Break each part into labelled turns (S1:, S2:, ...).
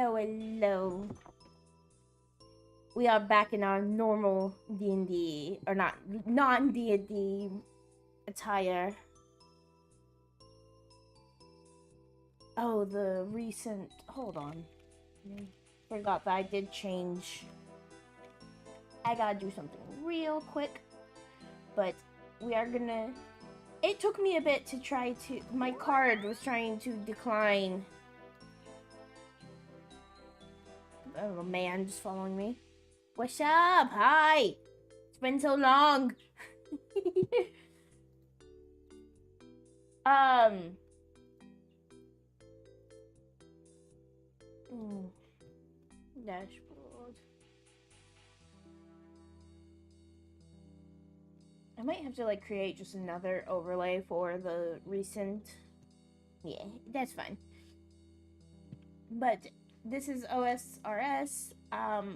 S1: Hello, hello. We are back in our normal D&D, or not, non-D&D attire. Oh, the recent, hold on. Forgot that I did change. I gotta do something real quick. But we are gonna, it took me a bit to try to, my card was trying to decline. Oh, a man just following me. What's up? Hi! It's been so long! Dashboard. I might have to like create just another overlay for the recent. Yeah, that's fine. But this is OSRS,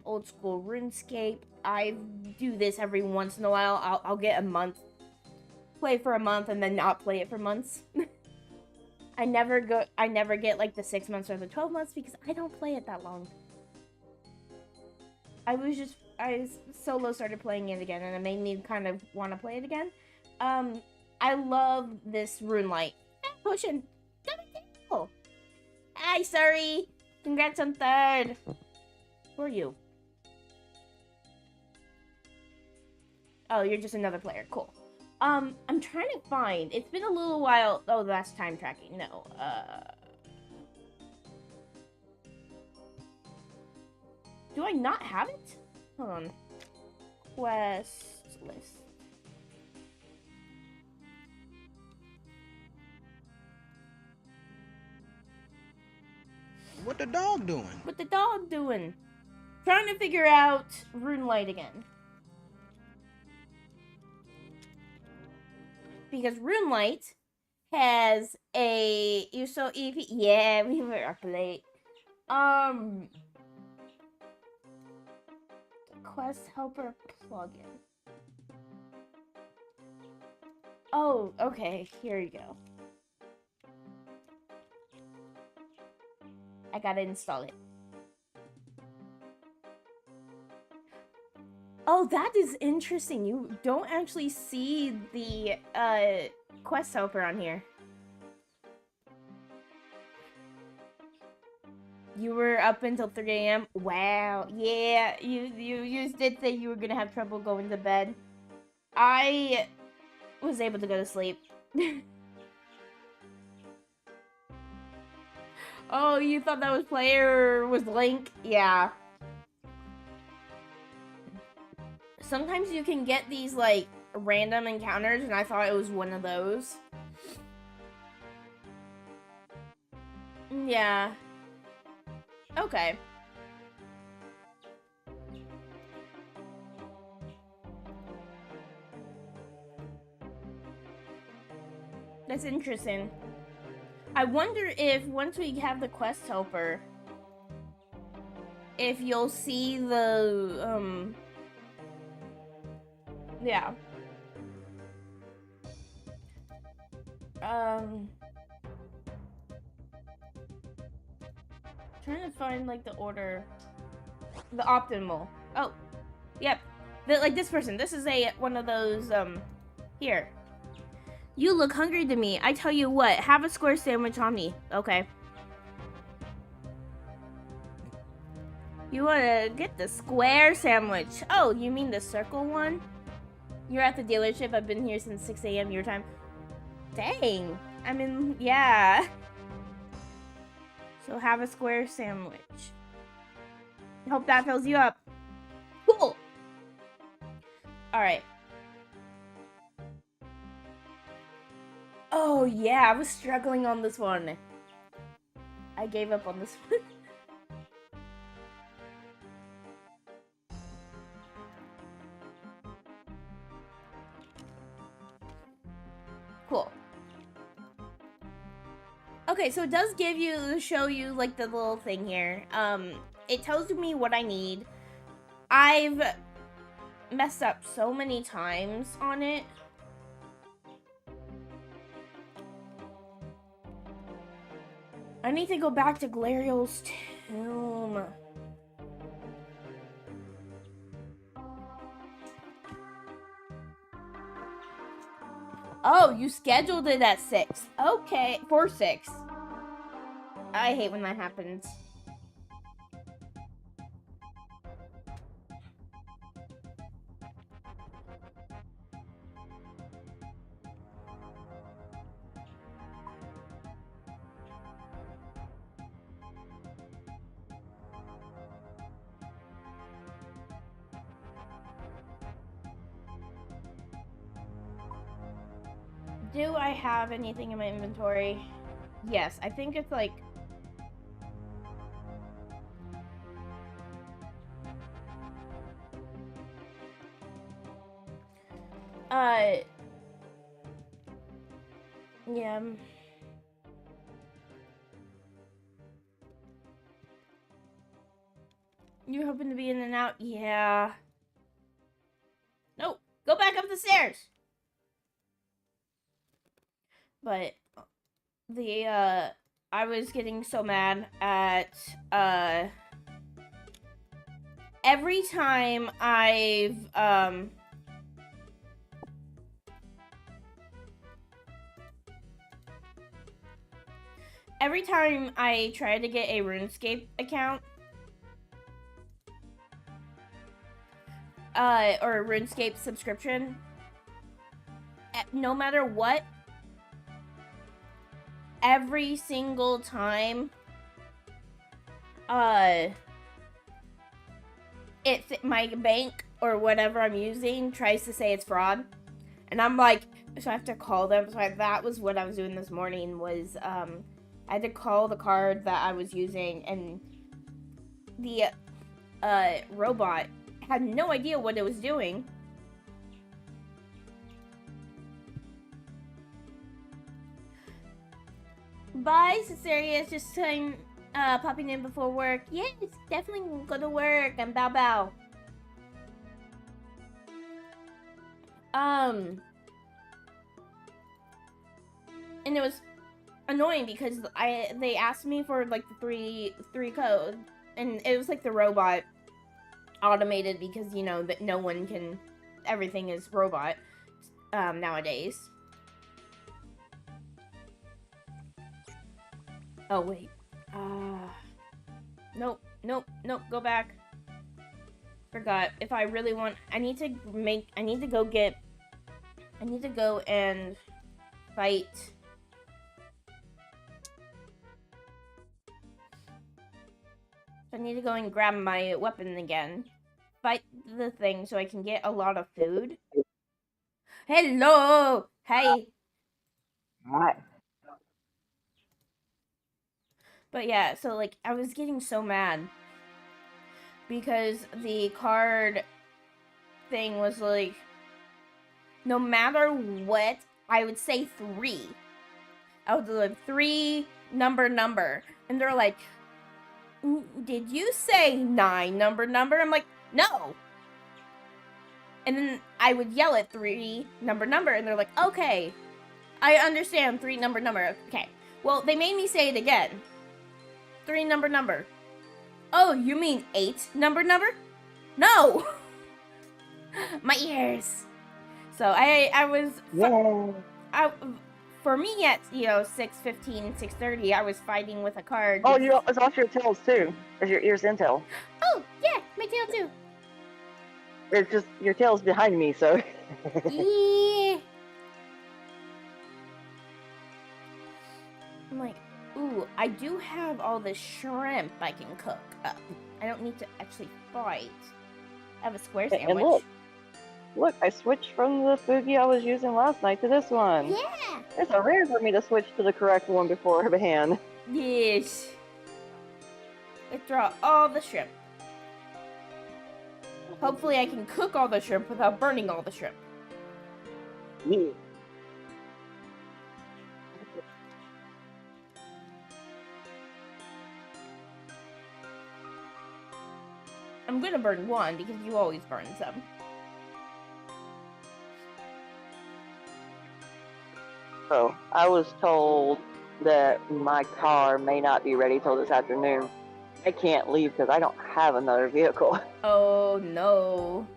S1: old school RuneScape. I do this every once in a while. I'll get a month, play for a month, and then not play it for months. I never get like the 6 months or the 12 months because I don't play it that long. I solo started playing it again, and it made me kind of want to play it again. I love this RuneLight. Potion. Hi, sorry. Congrats on 3rd. Who are you? Oh, you're just another player. Cool. I'm trying to find. It's been a little while. Oh, that's time tracking. No. Do I not have it? Hold on. Quest list.
S2: What the dog doing?
S1: What the dog doing? Trying to figure out RuneLight again. Because RuneLight has a USO EP. Yeah, we were up late. The Quest Helper plugin. Oh, okay. Here you go. I gotta install it. Oh, that is interesting. You don't actually see the quest helper on here. You were up until 3 a.m. Wow. Yeah, you did say you were gonna have trouble going to bed. I was able to go to sleep. Oh, you thought that was player was Link? Yeah. Sometimes you can get these, like, random encounters, and I thought it was one of those. Yeah. Okay. That's interesting. I wonder if, once we have the quest helper, if you'll see the, yeah. Trying to find, like, the order. The optimal. Oh, yep. Like this person. This is one of those, here. You look hungry to me. I tell you what, have a square sandwich on me. Okay. You wanna get the square sandwich. Oh, you mean the circle one? You're at the dealership. I've been here since 6 a.m. your time. Dang. I mean, yeah. So have a square sandwich. Hope that fills you up. Cool. Alright. Oh, yeah. I was struggling on this one. I gave up on this one. Cool. Okay, so it does show you, like, the little thing here. It tells me what I need. I've messed up so many times on it. I need to go back to Glariel's tomb. Oh, you scheduled it at 6. Okay, for 6. I hate when that happens. Do I have anything in my inventory? Yes, I think it's like... Yeah. You hoping to be in and out? Yeah. Nope. Go back up the stairs. But I was getting so mad at every time every time I try to get a RuneScape account, or a RuneScape subscription, no matter what, every single time, my bank or whatever I'm using tries to say it's fraud, and I'm like, so I have to call them. So that was what I was doing this morning. Was I had to call the card that I was using, and the robot had no idea what it was doing. Bye, Cesarius. Just popping in before work. Yes, definitely go to work and bow bow. And it was annoying because they asked me for like the three code, and it was like the robot automated because you know that no one can, everything is robot nowadays. Oh wait, nope, go back. Forgot. If I really want, I need to go and fight. I need to go and grab my weapon again. Fight the thing so I can get a lot of food. Hello! Hey!
S2: Hi.
S1: But yeah, so like, I was getting so mad because the card thing was like, no matter what, I would say 3. I would do like 3 number. And they're like, did you say 9 number? I'm like, no. And then I would yell at 3 number, and they're like, okay, I understand 3 number. Okay. Well, they made me say it again. 3 number. Oh, you mean 8 number? No. My ears. So I was, for me at 6:15, 6:30, I was fighting with a card.
S2: Oh, it's off your tails too. Is your ears and tail?
S1: Oh yeah, my tail too.
S2: It's just your tail's behind me, so.
S1: Yeah. I'm like, ooh, I do have all the shrimp I can cook up. I don't need to actually fight. I have a square sandwich.
S2: And look, I switched from the Fugi I was using last night to this one.
S1: Yeah.
S2: It's a rare for me to switch to the correct one beforehand.
S1: Yes. Let's draw all the shrimp. Hopefully I can cook all the shrimp without burning all the shrimp.
S2: Yeah.
S1: I'm gonna burn one because you always burn some.
S2: So, I was told that my car may not be ready till this afternoon. I can't leave because I don't have another vehicle.
S1: Oh no.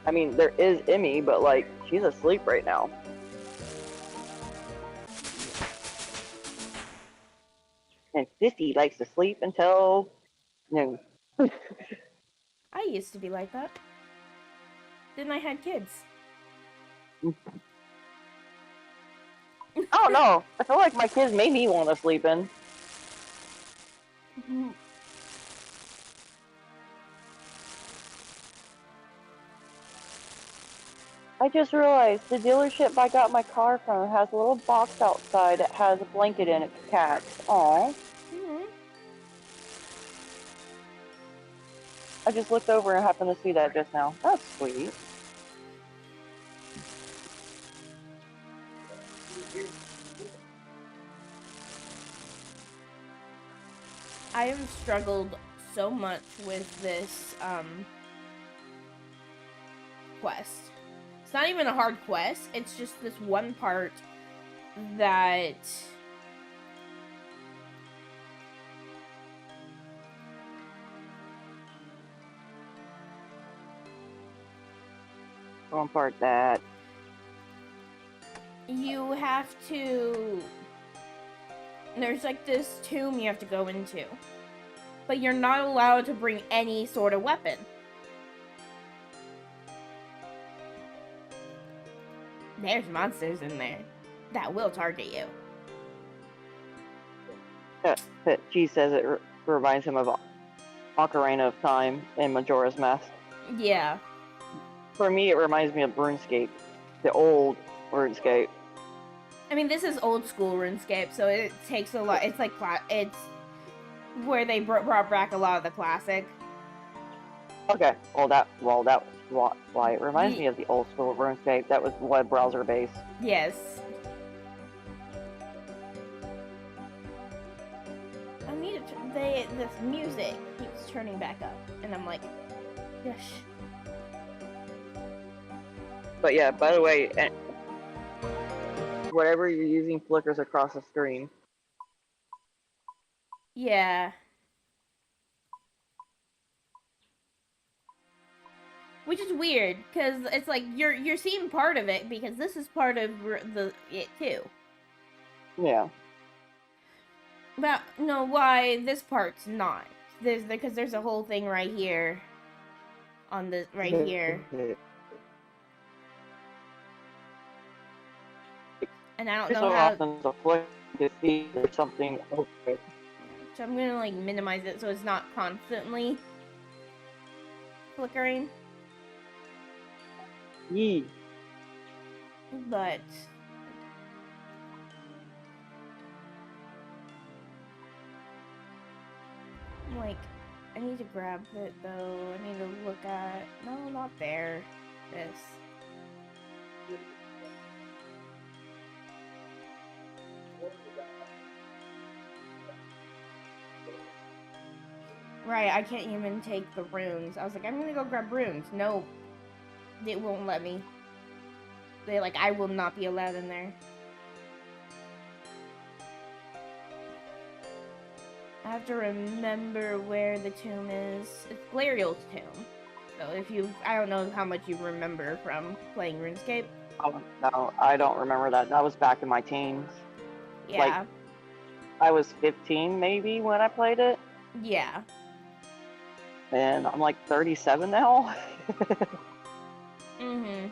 S2: I mean, there is Emmy, but like, she's asleep right now. And Sissy likes to sleep until noon.
S1: I used to be like that. Then I had kids.
S2: I don't know. I feel like my kids made me want to sleep in. I just realized the dealership I got my car from has a little box outside that has a blanket in it for cats. Aww.
S1: Mm-hmm.
S2: I just looked over and happened to see that just now. That's sweet.
S1: I have struggled so much with this quest. It's not even a hard quest, it's just this one part that
S2: One part that
S1: you have to... There's like this tomb you have to go into. But you're not allowed to bring any sort of weapon. There's monsters in there that will target you.
S2: she says it reminds him of Ocarina of Time in Majora's Mask.
S1: Yeah.
S2: For me, it reminds me of RuneScape, the old RuneScape.
S1: I mean, this is old school RuneScape, so it takes a lot. It's like it's where they brought back a lot of the classic.
S2: Okay, well that's why it reminds me of the old school RuneScape. That was web browser based.
S1: Yes. I need to. This music keeps turning back up, and I'm like, gosh.
S2: But yeah, by the way, whatever you're using flickers across the screen.
S1: Yeah. Which is weird, because it's like you're seeing part of it, because this is part of it too.
S2: Yeah.
S1: But no, why this part's not? Because there's a whole thing right here. On the here. And I don't know how.
S2: Often the flick to see there's something open.
S1: So I'm gonna like minimize it so it's not constantly flickering.
S2: Yee.
S1: But like, I need to grab it though. I need to look at. No, not there. This. Right, I can't even take the runes. I was like, I'm gonna go grab runes. No, it won't let me. I will not be allowed in there. I have to remember where the tomb is. It's Glariel's tomb. So I don't know how much you remember from playing RuneScape.
S2: Oh, no, I don't remember that. That was back in my teens.
S1: Yeah.
S2: Like, I was 15 maybe when I played it.
S1: Yeah.
S2: And I'm like 37 now.
S1: Mm-hmm.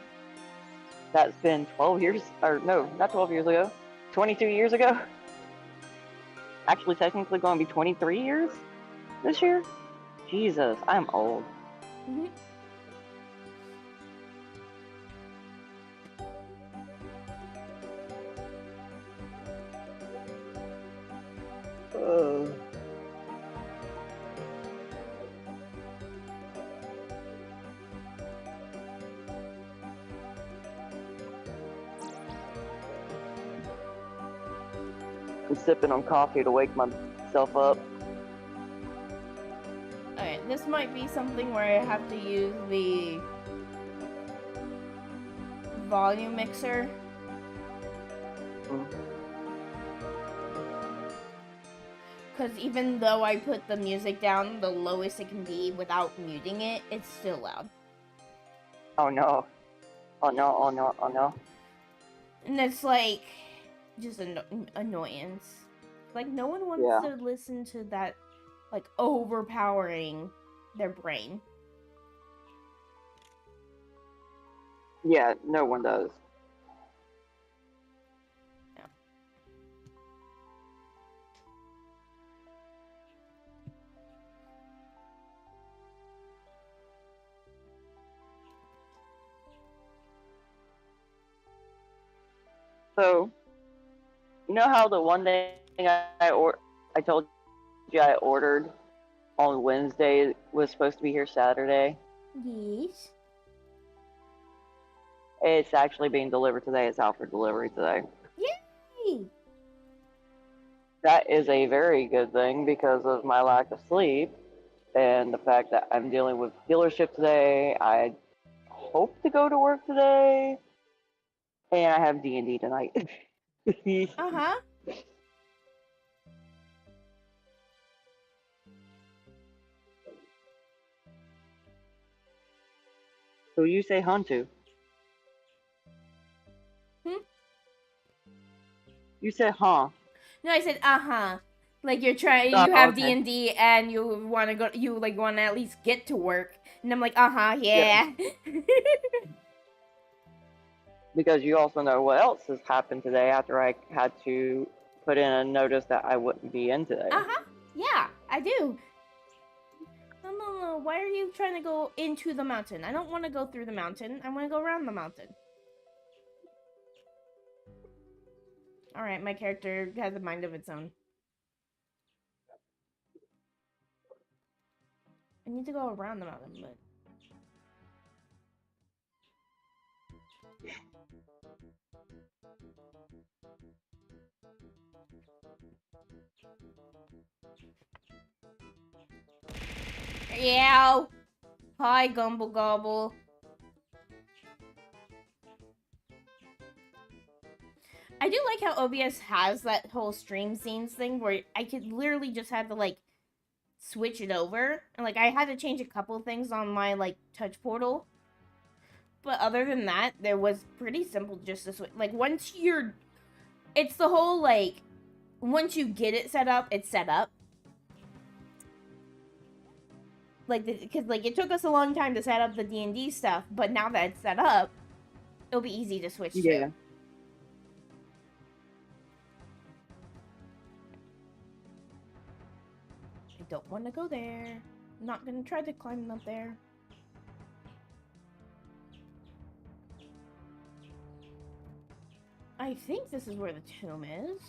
S2: That's been 12 years, or no, not 12 years ago. 22 years ago. Actually, technically going to be 23 years this year. Jesus, I'm old.
S1: Mm-hmm.
S2: I'm sipping on coffee to wake myself up.
S1: Alright, this might be something where I have to use the volume mixer. Because even though I put the music down the lowest it can be without muting it, it's still loud.
S2: Oh no. Oh no, oh no, oh no.
S1: And it's like just annoyance. Like no one wants
S2: Yeah.
S1: to listen to that, like overpowering their brain.
S2: Yeah, no one does.
S1: Yeah.
S2: So, you know how the one thing I told you I ordered on Wednesday was supposed to be here Saturday?
S1: Yes.
S2: It's actually being delivered today. It's out for delivery today.
S1: Yay!
S2: That is a very good thing because of my lack of sleep and the fact that I'm dealing with dealership today. I hope to go to work today, and I have D&D tonight.
S1: Uh-huh.
S2: Who you say hun to?
S1: Hmm?
S2: You said huh.
S1: No, I said uh-huh. Like you're trying,
S2: Oh,
S1: you have
S2: okay.
S1: D&D and you want to go, you like want to at least get to work. And I'm like, uh-huh,
S2: Yeah.
S1: yeah.
S2: Because you also know what else has happened today after I had to put in a notice that I wouldn't be in today.
S1: Uh-huh. Yeah, I do. No. Why are you trying to go into the mountain? I don't want to go through the mountain. I want to go around the mountain. All right, my character has a mind of its own. I need to go around the mountain, but yeah. Hi, Gumble Gobble. I do like how OBS has that whole stream scenes thing where I could literally just have to like switch it over, and like I had to change a couple things on my like touch portal. But other than that, there was pretty simple just to switch. Like once you're, it's the whole like once you get it set up, it's set up. Like because like it took us a long time to set up the D&D stuff, but now that it's set up, it'll be easy to switch to.
S2: Yeah.
S1: I don't want to go there. I'm not gonna try to climb up there. I think this is where the tomb is.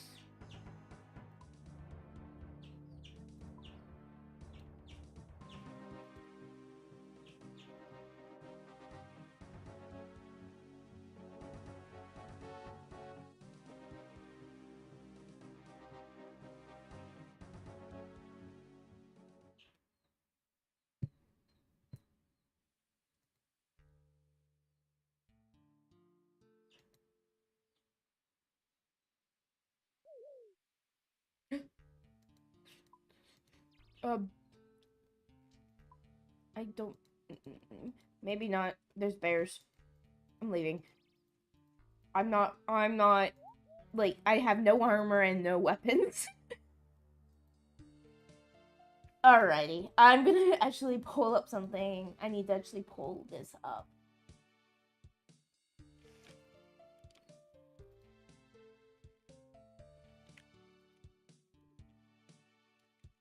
S1: Um, I don't. Maybe not. There's bears. I'm leaving. I'm not. I'm not. Like, I have no armor and no weapons. Alrighty. I'm gonna actually pull up something. I need to actually pull this up.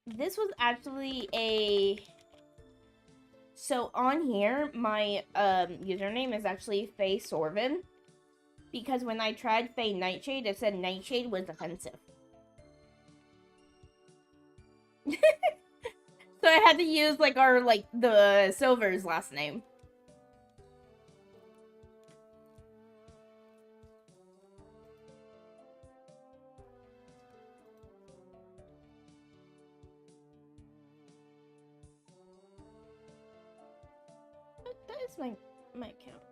S1: This was actually a. So on here, my username is actually Faye Sorvin. Because when I tried Faye Nightshade, it said Nightshade was offensive. So I had to use like our like the Silver's last name. That is my account.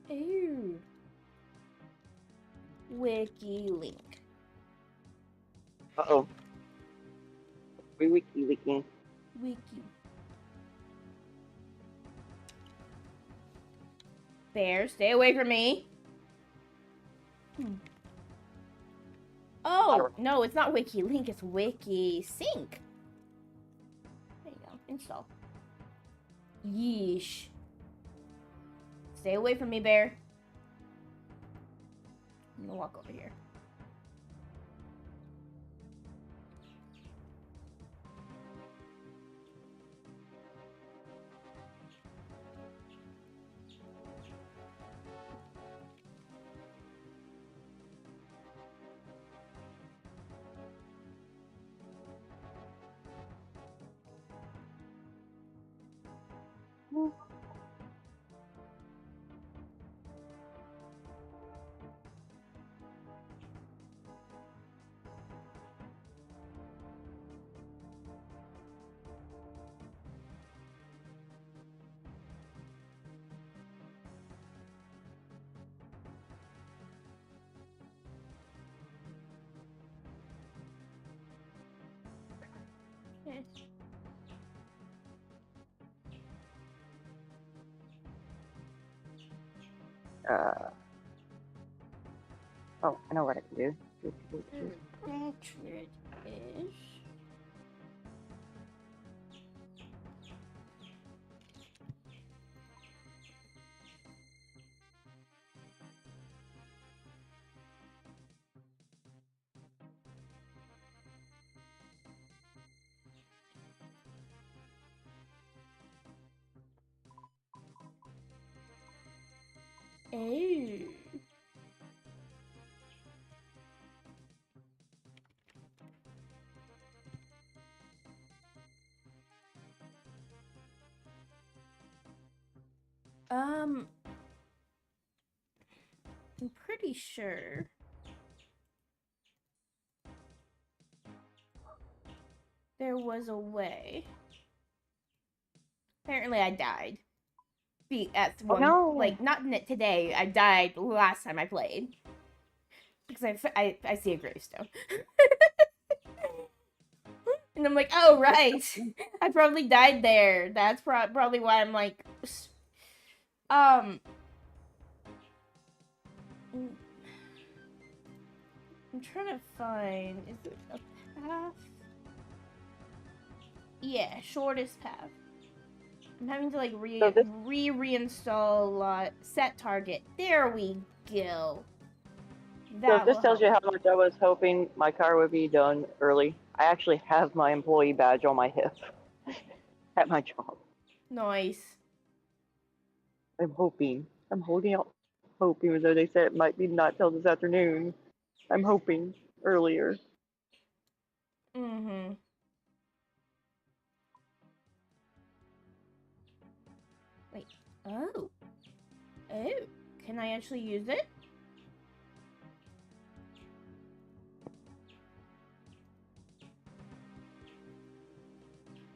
S1: Ew. Wiki link.
S2: Uh-oh. We wiki leaking.
S1: Wiki. Bear, stay away from me. Oh, no, it's not Wiki Link, it's Wiki Sync. There you go, install. Yeesh. Stay away from me, Bear. I'm gonna walk over here. Okay.
S2: Oh, I know what I can do.
S1: Portrait is. Oh. I'm pretty sure. There was a way. Apparently, I died. At one,
S2: no.
S1: like not today. I died last time I played because I see a gravestone, and I'm like, oh right, I probably died there. That's probably why I'm like, um, I'm trying to find. Is it a path? Yeah, shortest path. I'm having to like reinstall set target. There we go.
S2: So
S1: That
S2: this
S1: will
S2: tells you
S1: help.
S2: how much I was hoping my car would be done early. I actually have my employee badge on my hip at my job.
S1: Nice.
S2: I'm hoping. I'm holding out hope, even though they said it might be not till this afternoon. I'm hoping earlier.
S1: Mm-hmm. Wait. Oh. Oh. Can I actually use it?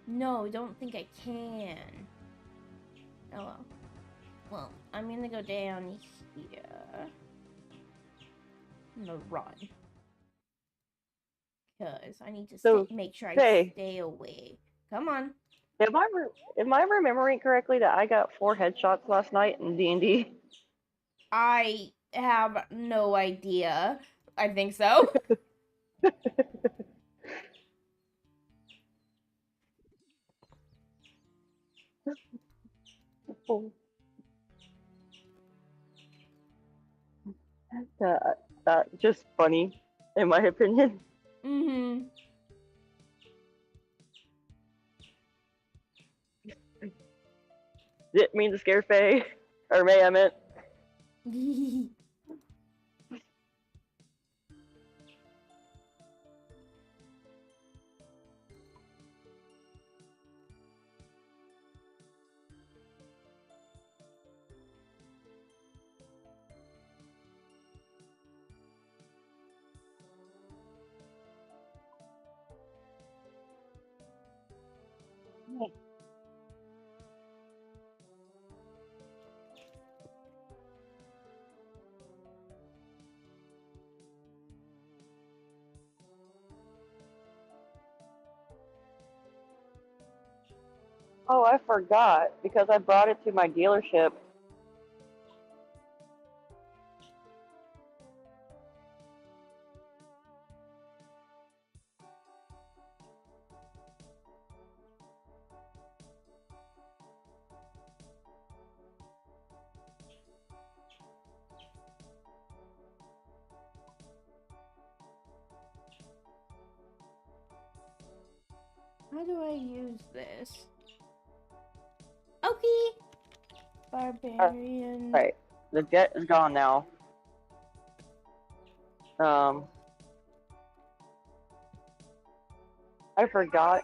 S1: No, I don't think I can. Oh well. Well, I'm gonna go down here. I'm gonna run. Because I need to
S2: So,
S1: make sure I
S2: hey,
S1: stay away. Come on.
S2: am I remembering correctly that I got 4 headshots last night in D&D?
S1: I have no idea. I think so.
S2: Just funny, in my opinion.
S1: Mm-hmm.
S2: Didn't mean to scare Faye. Or May, I meant. Oh, I forgot because I brought it to my dealership.
S1: How do I use this? Okay. Barbarian.
S2: Right. The jet is gone now. I forgot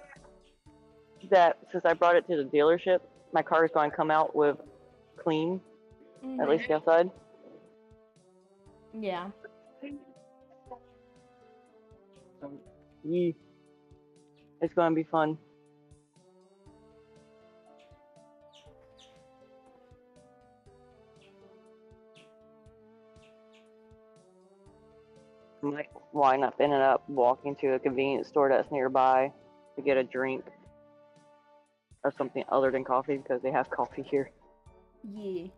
S2: that since I brought it to the dealership, my car is going to come out with clean, at least the outside.
S1: Yeah.
S2: Yeah. It's going to be fun. I might wind up ending up walking to a convenience store that's nearby to get a drink or something other than coffee because they have coffee here.
S1: Yeah.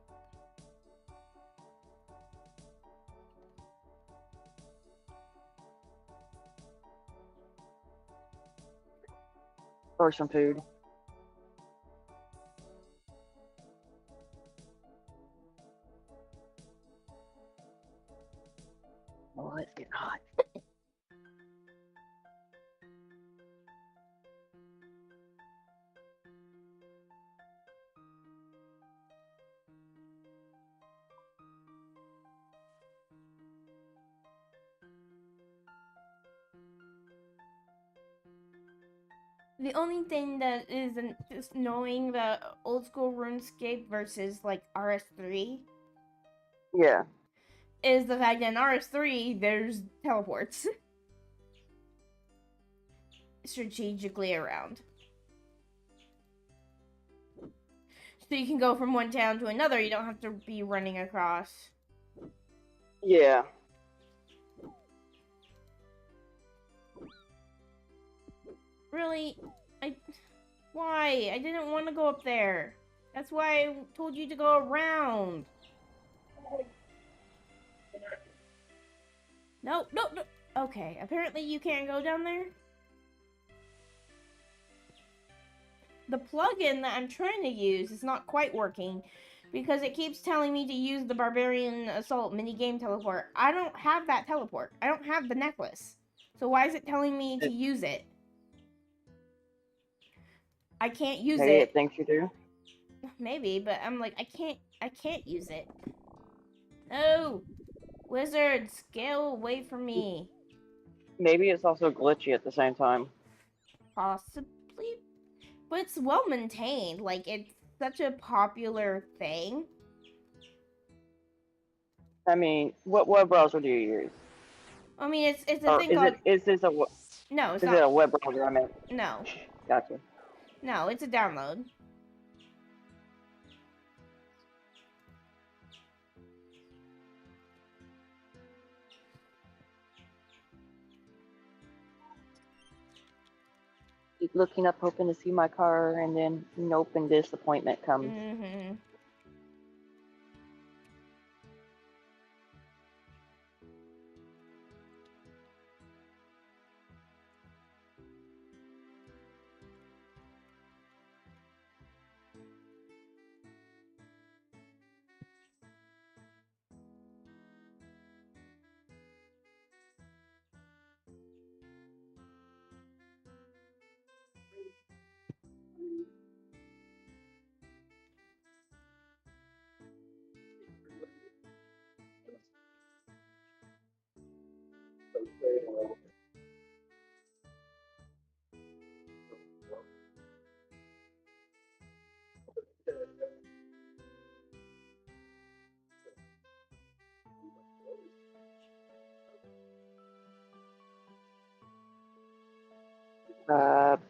S2: Or some food. Oh, it's getting hot.
S1: The only thing that isn't just knowing the old school RuneScape versus like RS3
S2: Yeah.
S1: is the fact that in RS3 there's teleports strategically around. So you can go from one town to another, you don't have to be running across.
S2: Yeah.
S1: Really? Why? I didn't want to go up there. That's why I told you to go around. No. Okay, apparently you can't go down there. The plugin that I'm trying to use is not quite working because it keeps telling me to use the Barbarian Assault minigame teleport. I don't have that teleport. I don't have the necklace. So why is it telling me to use it? I can't use
S2: Maybe
S1: it.
S2: it thinks you do.
S1: Maybe, but I'm like, I can't use it. No! Wizards, get away from me.
S2: Maybe it's also glitchy at the same time.
S1: Possibly. But it's well maintained. Like, it's such a popular thing.
S2: I mean, what browser do you use?
S1: I mean, it's a
S2: Or
S1: thing called...
S2: is this a
S1: No, it's
S2: is
S1: not.
S2: it a web browser? I mean,
S1: No.
S2: gotcha.
S1: No, it's a download.
S2: Keep looking up, hoping to see my car, and then nope, and disappointment comes.
S1: Mm-hmm.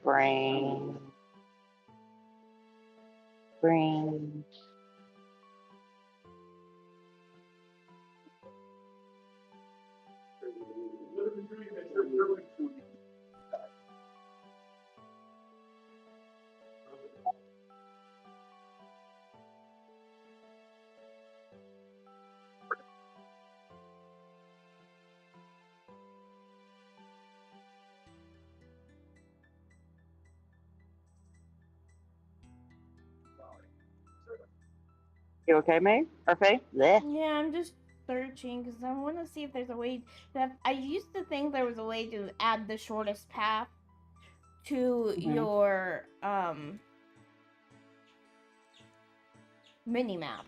S2: Brain. Brain. You okay, May? Or Faye? Bleh.
S1: Yeah, I'm just searching because I want to see if there's a way that I used to think there was a way to add the shortest path to your mini map.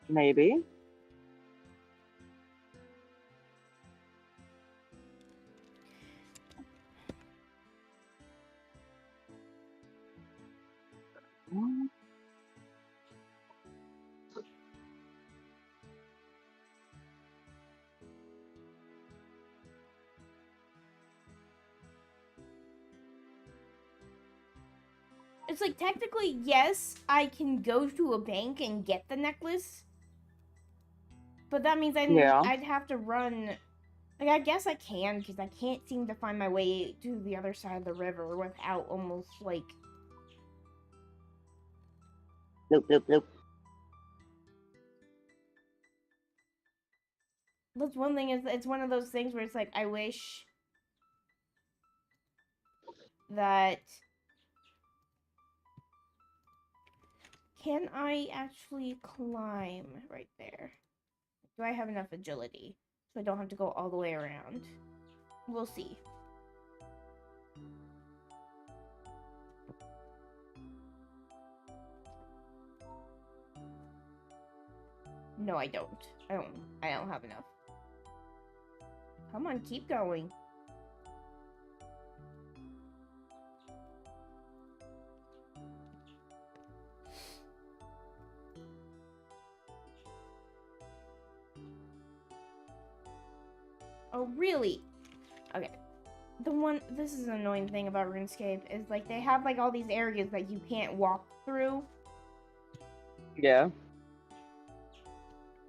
S2: Maybe.
S1: It's like technically, yes, I can go to a bank and get the necklace, but that means
S2: Yeah.
S1: I'd have to run. Like, I guess I can because I can't seem to find my way to the other side of the river without almost like.
S2: Bloop, bloop, bloop.
S1: That's one thing, is it's one of those things where it's like I wish that. Can I actually climb right there? Do I have enough agility so I don't have to go all the way around? We'll see. No, I don't. I don't have enough. Come on, keep going. Oh, really? Okay. This is an annoying thing about RuneScape, is like they have like all these areas that you can't walk through.
S2: Yeah.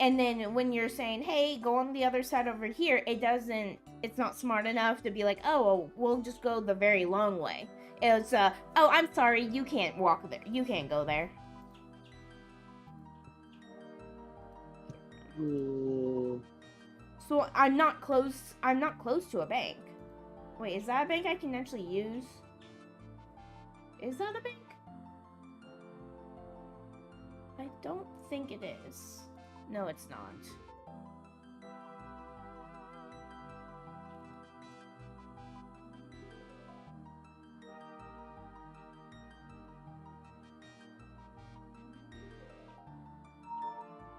S1: And then when you're saying, hey, go on the other side over here, it's not smart enough to be like, oh, well, we'll just go the very long way. It's, oh, I'm sorry, you can't walk there. You can't go there. So I'm not close to a bank. Wait, is that a bank I can actually use? Is that a bank? I don't think it is. No, it's not.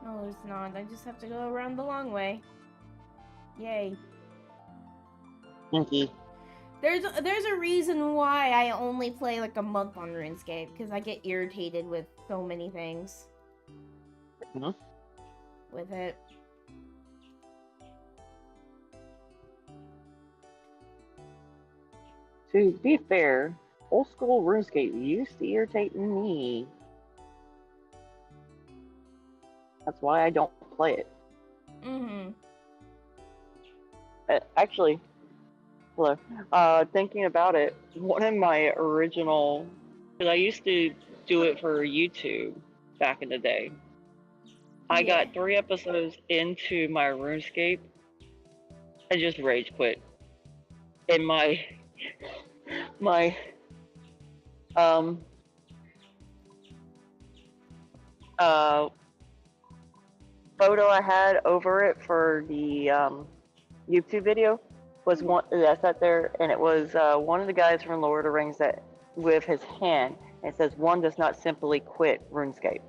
S1: No, it's not. I just have to go around the long way. Yay.
S2: Thank
S1: There's a reason why I only play like a month on RuneScape, because I get irritated with so many things. With it.
S2: To be fair, old school RuneScape used to irritate me. That's why I don't play it. Actually, hello. Thinking about it, one of my original, because I used to do it for YouTube back in the day. I got 3 episodes into my RuneScape. I just rage quit. And my photo I had over it for the YouTube video was one that sat there, and it was one of the guys from Lord of the Rings that with his hand. It says, "One does not simply quit RuneScape."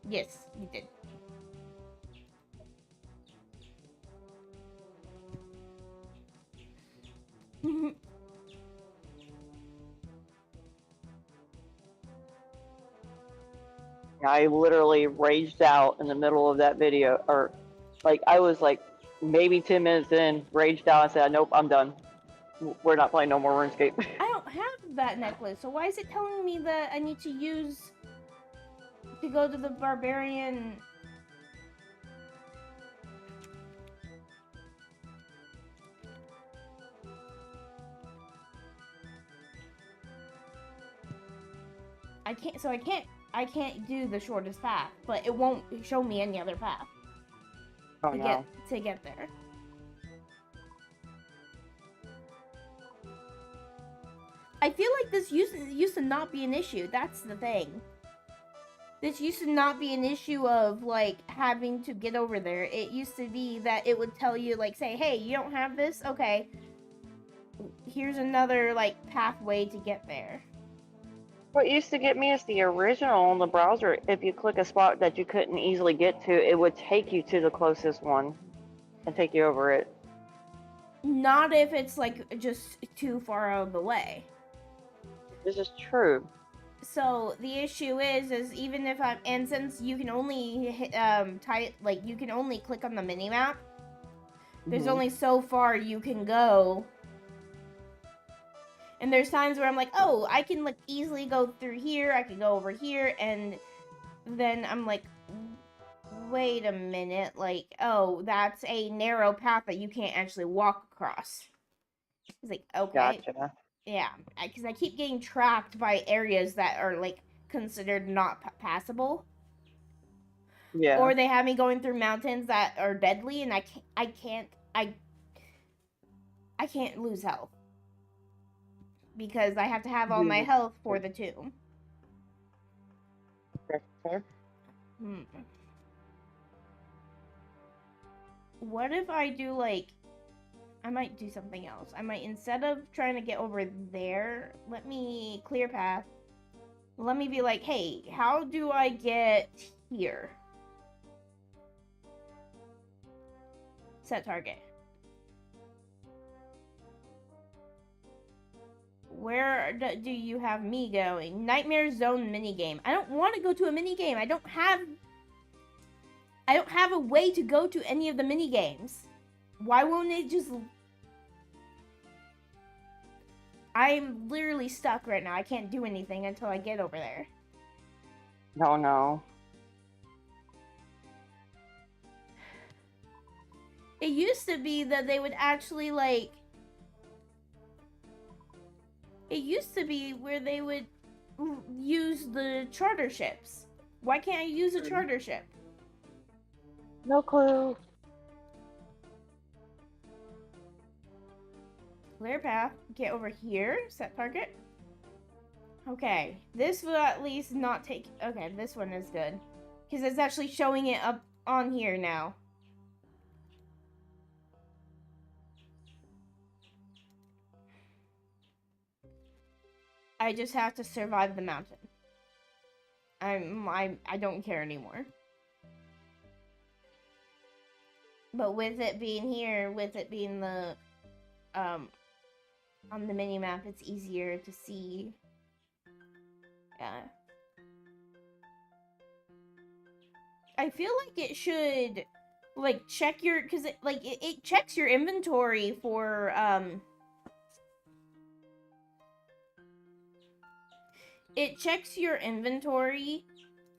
S1: Yes, you did.
S2: I literally raged out in the middle of that video, or like I was like maybe 10 minutes in, raged out and said, "Nope, I'm done. We're not playing no more RuneScape."
S1: I don't have that necklace, so why is it telling me that I need to go to the barbarian? I can't do the shortest path, but it won't show me any other path to get there. I feel like this used to not be an issue. That's the thing. This used to not be an issue of like having to get over there. It used to be that it would tell you like, say, hey, you don't have this? Okay, here's another like pathway to get there.
S2: What used to get me is the original on the browser. If you click a spot that you couldn't easily get to, it would take you to the closest one and take you over it.
S1: Not if it's like just too far out of the way.
S2: This is true.
S1: So the issue is even if I'm, and since you can only you can only click on the mini map, there's only so far you can go. And there's times where I'm like, oh, I can like easily go through here, I can go over here, and then I'm like, wait a minute, like, oh, that's a narrow path that you can't actually walk across. It's like, okay.
S2: Gotcha.
S1: Yeah, because I keep getting trapped by areas that are like considered not passable.
S2: Yeah.
S1: Or they have me going through mountains that are deadly, and I can't lose health because I have to have all my health for the tomb. What if I do like, I might do something else. I might, instead of trying to get over there, let me clear path. Let me be like, hey, how do I get here? Set target. Where do you have me going? Nightmare Zone minigame. I don't want to go to a minigame. I don't have a way to go to any of the minigames. Why won't it just... I'm literally stuck right now. I can't do anything until I get over there.
S2: No.
S1: It used to be that they would actually like... It used to be where they would use the charter ships. Why can't I use a charter ship?
S2: No clue.
S1: Clear path. Get over here. Set target. Okay. This will at least not take... Okay, this one is good. Because it's actually showing it up on here now. I just have to survive the mountain. I don't care anymore. But with it being here, with it being the on the mini map, it's easier to see. Yeah. I feel like it should like check your, because it checks your inventory for it checks your inventory,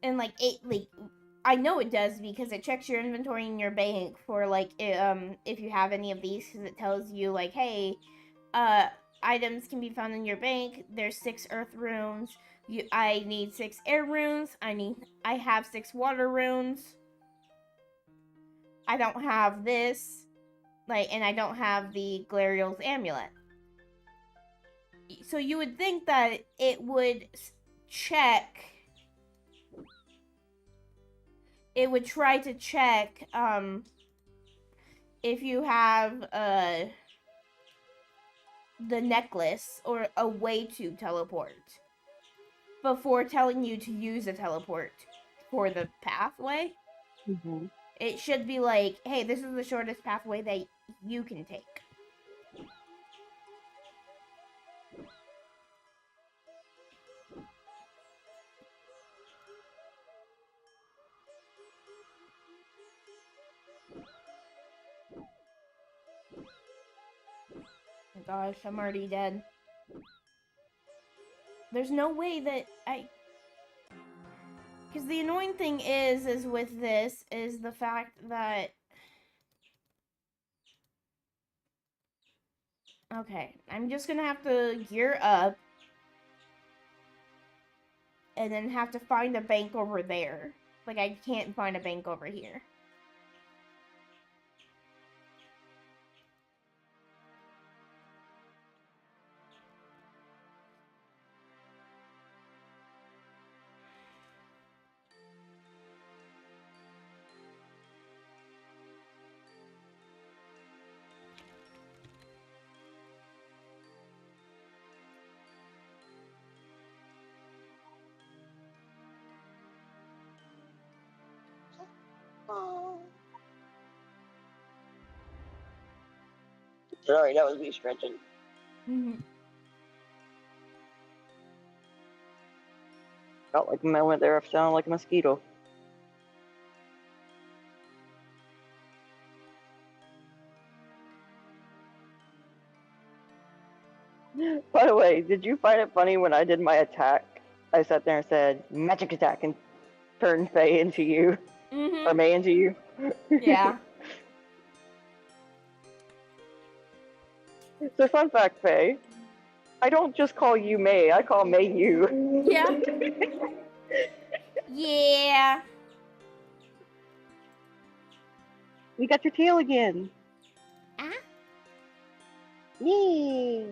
S1: and like I know it does because it checks your inventory in your bank for like if you have any of these, because it tells you like, hey, items can be found in your bank. There's 6 earth runes. I need 6 air runes. I have 6 water runes. I don't have this, like, and I don't have the Glariel's amulet. So you would think that it would check. It would try to check if you have the necklace or a way to teleport before telling you to use a teleport for the pathway. It should be like, hey, this is the shortest pathway that you can take. Oh my gosh, I'm already dead. There's no way that because the annoying thing is with this is the fact that... Okay, I'm just gonna have to gear up and then have to find a bank over there. Like, I can't find a bank over here.
S2: Sorry, that was me stretching. Felt like a moment there. I sounded like a mosquito. By the way, did you find it funny when I did my attack? I sat there and said, magic attack, and turned Faye into you. Or May into you.
S1: Yeah.
S2: So fun fact, Faye. I don't just call you May, I call May you.
S1: Yeah. Yeah.
S2: We got your tail again.
S1: Ah.
S2: Yay.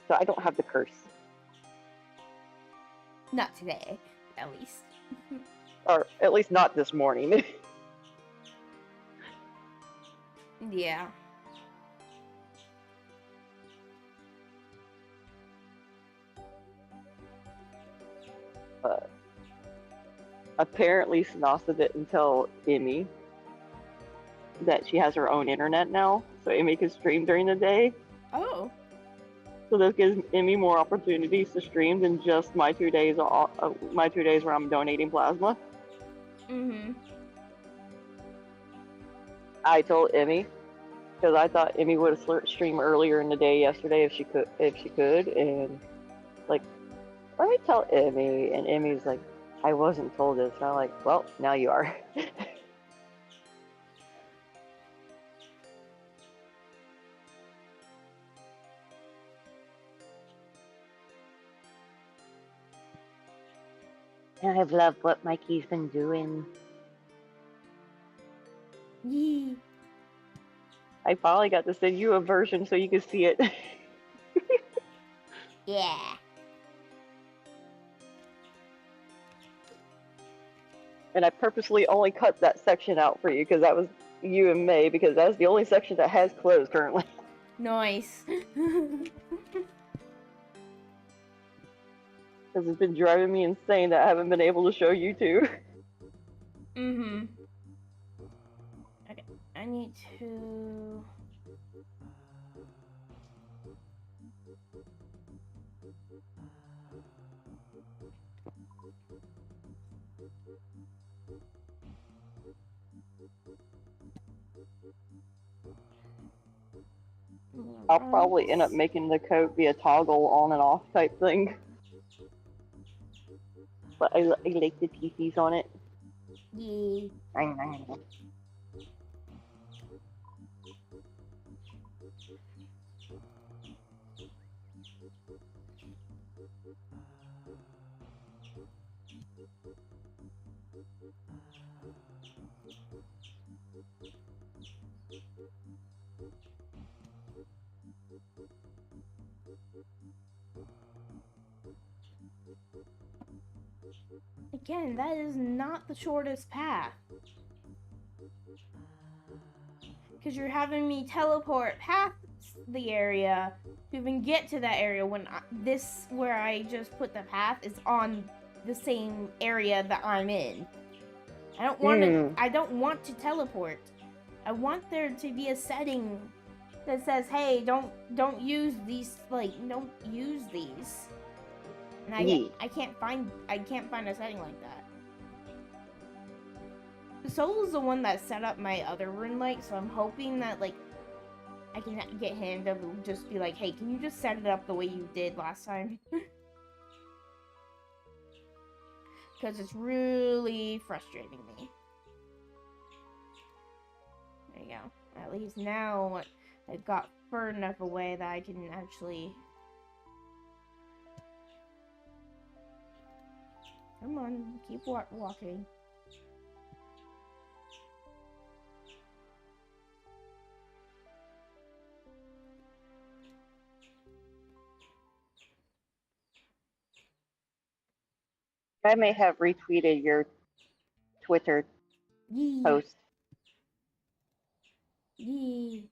S2: So I don't have the curse.
S1: Not today, at least.
S2: Or at least not this morning.
S1: Yeah.
S2: Apparently Sanasa didn't tell Emmy that she has her own internet now, so Emmy can stream during the day.
S1: Oh.
S2: So this gives Emmy more opportunities to stream than just my 2 days where I'm donating plasma. I told Emmy because I thought Emmy would have streamed earlier in the day yesterday if she could, and like, let me tell Emmy, and Emmy's like, I wasn't told this. And I'm like, well, now you are. And I've loved what Mikey's been doing.
S1: Yee.
S2: I finally got to send you a version so you could see it.
S1: Yeah.
S2: And I purposely only cut that section out for you because that was you and May, because that's the only section that has clothes currently.
S1: Nice.
S2: Because it's been driving me insane that I haven't been able to show you two.
S1: Okay, I need to...
S2: I'll probably end up making the coat be a toggle on and off type thing. But I like the pieces on it.
S1: Yee. Again, that is not the shortest path. Because you're having me teleport past the area to even get to that area when where I just put the path is on the same area that I'm in. I don't want to teleport. I want there to be a setting that says, "Hey, don't use these, don't use these." And I can't find a setting like that. Soul is the one that set up my other rune light, so I'm hoping that I can get him to just be like, "Hey, can you just set it up the way you did last time?" Because it's really frustrating me. There you go. At least now it got far enough away that I can actually... Come on, keep walking.
S2: I may have retweeted your Twitter post.
S1: Yee.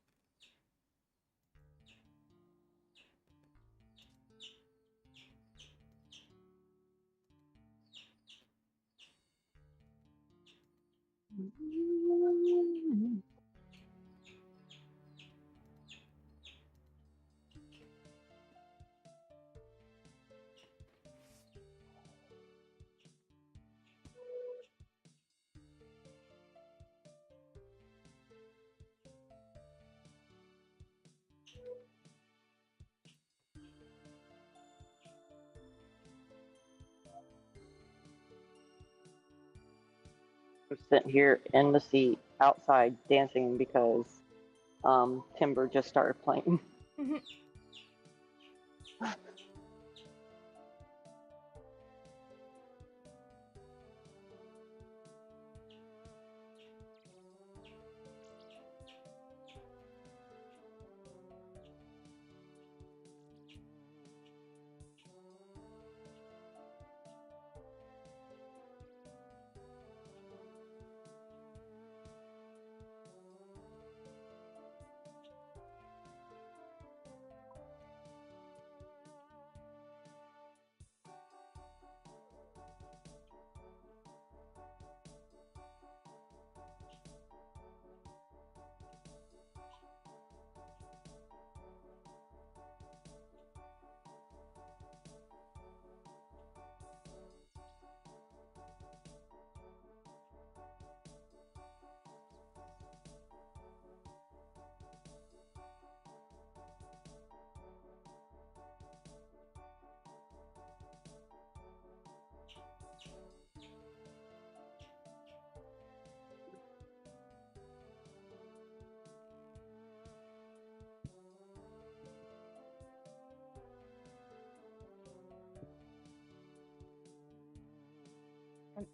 S2: I'm sitting here in the seat outside dancing because Timber just started playing.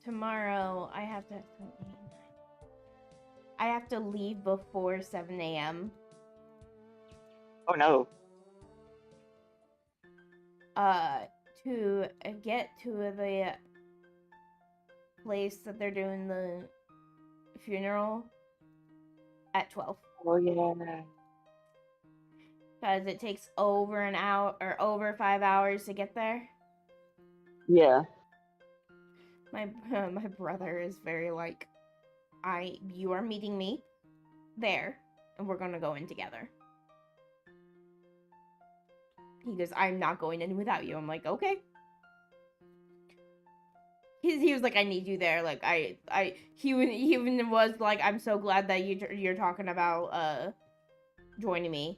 S1: Tomorrow, I have to leave before 7 a.m.
S2: Oh no.
S1: To get to the place that they're doing the funeral at 12.
S2: Oh yeah.
S1: Because it takes over an hour or over 5 hours to get there.
S2: Yeah.
S1: My brother is very like, you are meeting me there, and we're gonna go in together. He goes, I'm not going in without you. I'm like, okay. He was like, I need you there. Like he even was like, I'm so glad that you're talking about joining me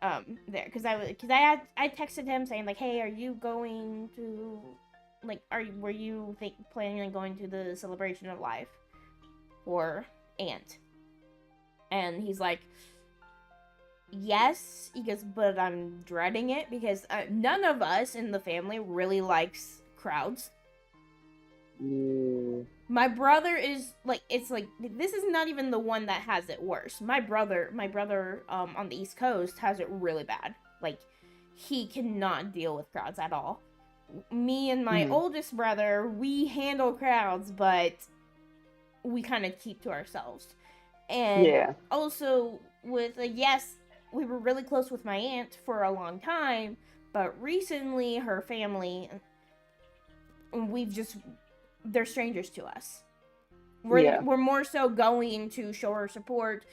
S1: there, because I texted him saying like, hey, are you going to like were you planning on going to the celebration of life for Aunt? And he's like, yes. He goes, but I'm dreading it because none of us in the family really likes crowds.
S2: Yeah.
S1: My brother is like, it's like, this is not even the one that has it worse. My brother on the East Coast has it really bad. Like, he cannot deal with crowds at all. Me and my oldest brother, we handle crowds, but we kind of keep to ourselves. And also with yes, we were really close with my aunt for a long time, but recently her family, they're strangers to us. We're more so going to show our support,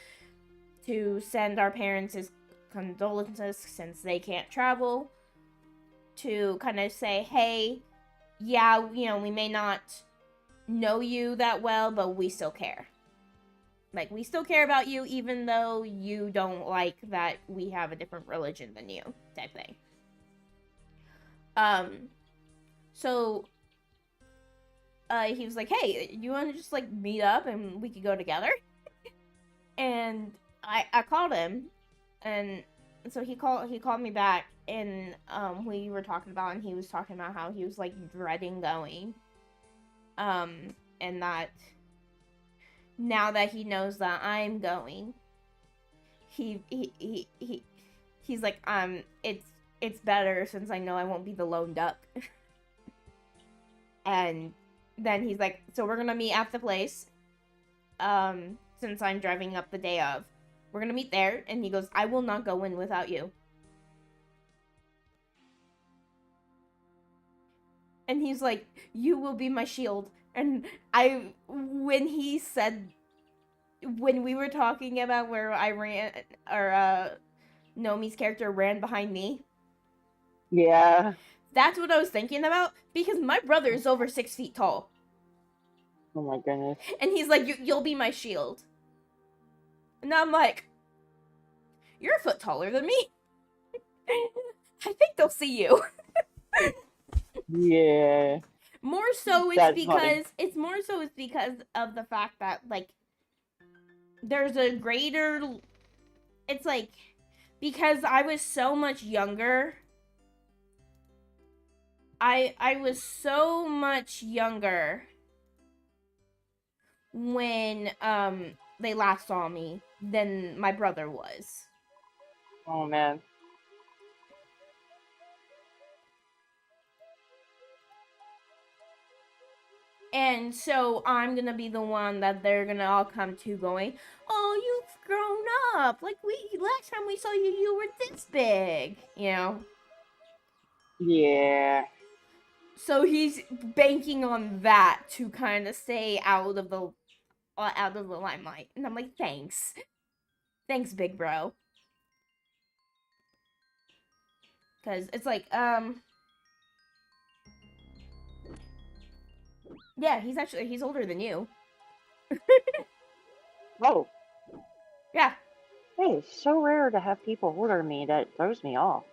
S1: to send our parents his condolences since they can't travel, to kind of say, hey, yeah, we may not know you that well, but we still care. Like, we still care about you, even though you don't like that we have a different religion than you, type thing. So he was like, hey, you want to just like meet up and we could go together? And I called him, and so he called me back, and we were talking about, and he was talking about how he was like dreading going, and that now that he knows that I'm going, he's like, it's better since I know I won't be the lone duck. And then he's like, so we're gonna meet at the place, since I'm driving up the day of. We're gonna meet there. And he goes, I will not go in without you. And he's like, you will be my shield. And when we were talking about where I ran, or Nomi's character ran behind me.
S2: Yeah.
S1: That's what I was thinking about, because my brother is over 6 feet tall.
S2: Oh my goodness.
S1: And he's like, you'll be my shield. And I'm like, you're a foot taller than me. I think they'll see you.
S2: Yeah.
S1: More so
S2: That's funny.
S1: it's more so it's because of the fact that like there's a greater it's like because I was so much younger. I was so much younger when they last saw me than my brother was.
S2: Oh man.
S1: And so I'm gonna be the one that they're gonna all come to going, oh, you've grown up. Like last time we saw you, you were this big, you know?
S2: Yeah.
S1: So he's banking on that to kind of stay out of the limelight. And I'm like, thanks, big bro. Cause it's like, yeah, he's older than you.
S2: Oh,
S1: Yeah.
S2: hey, it's so rare to have people older than me that throws me off.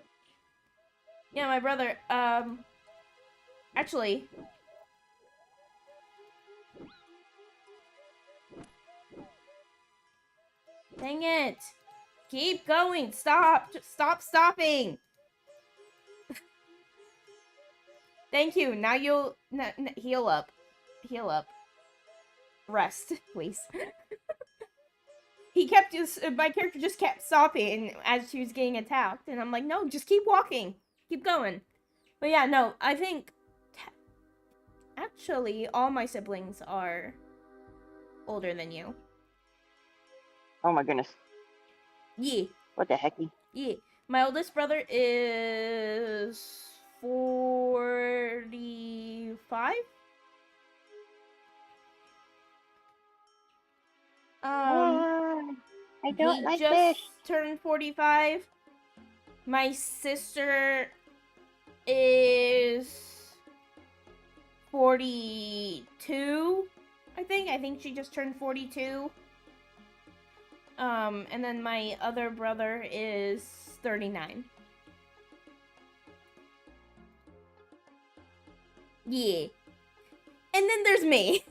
S1: Yeah, my brother, actually, dang it. Keep going. Stop. Just stop stopping. Thank you. Now you'll heal up. Heal up. Rest, please. My character just kept stopping as she was getting attacked, and I'm like, no, just keep walking. Keep going. But yeah, no, I think actually all my siblings are older than you.
S2: Oh my goodness.
S1: Yeah.
S2: What the hecky?
S1: Yeah. My oldest brother is 45.
S2: Ah, I don't
S1: He
S2: like
S1: just
S2: fish.
S1: turned 45. My sister is 42. I think she just turned 42. And then my other brother is 39. Yeah. And then there's me.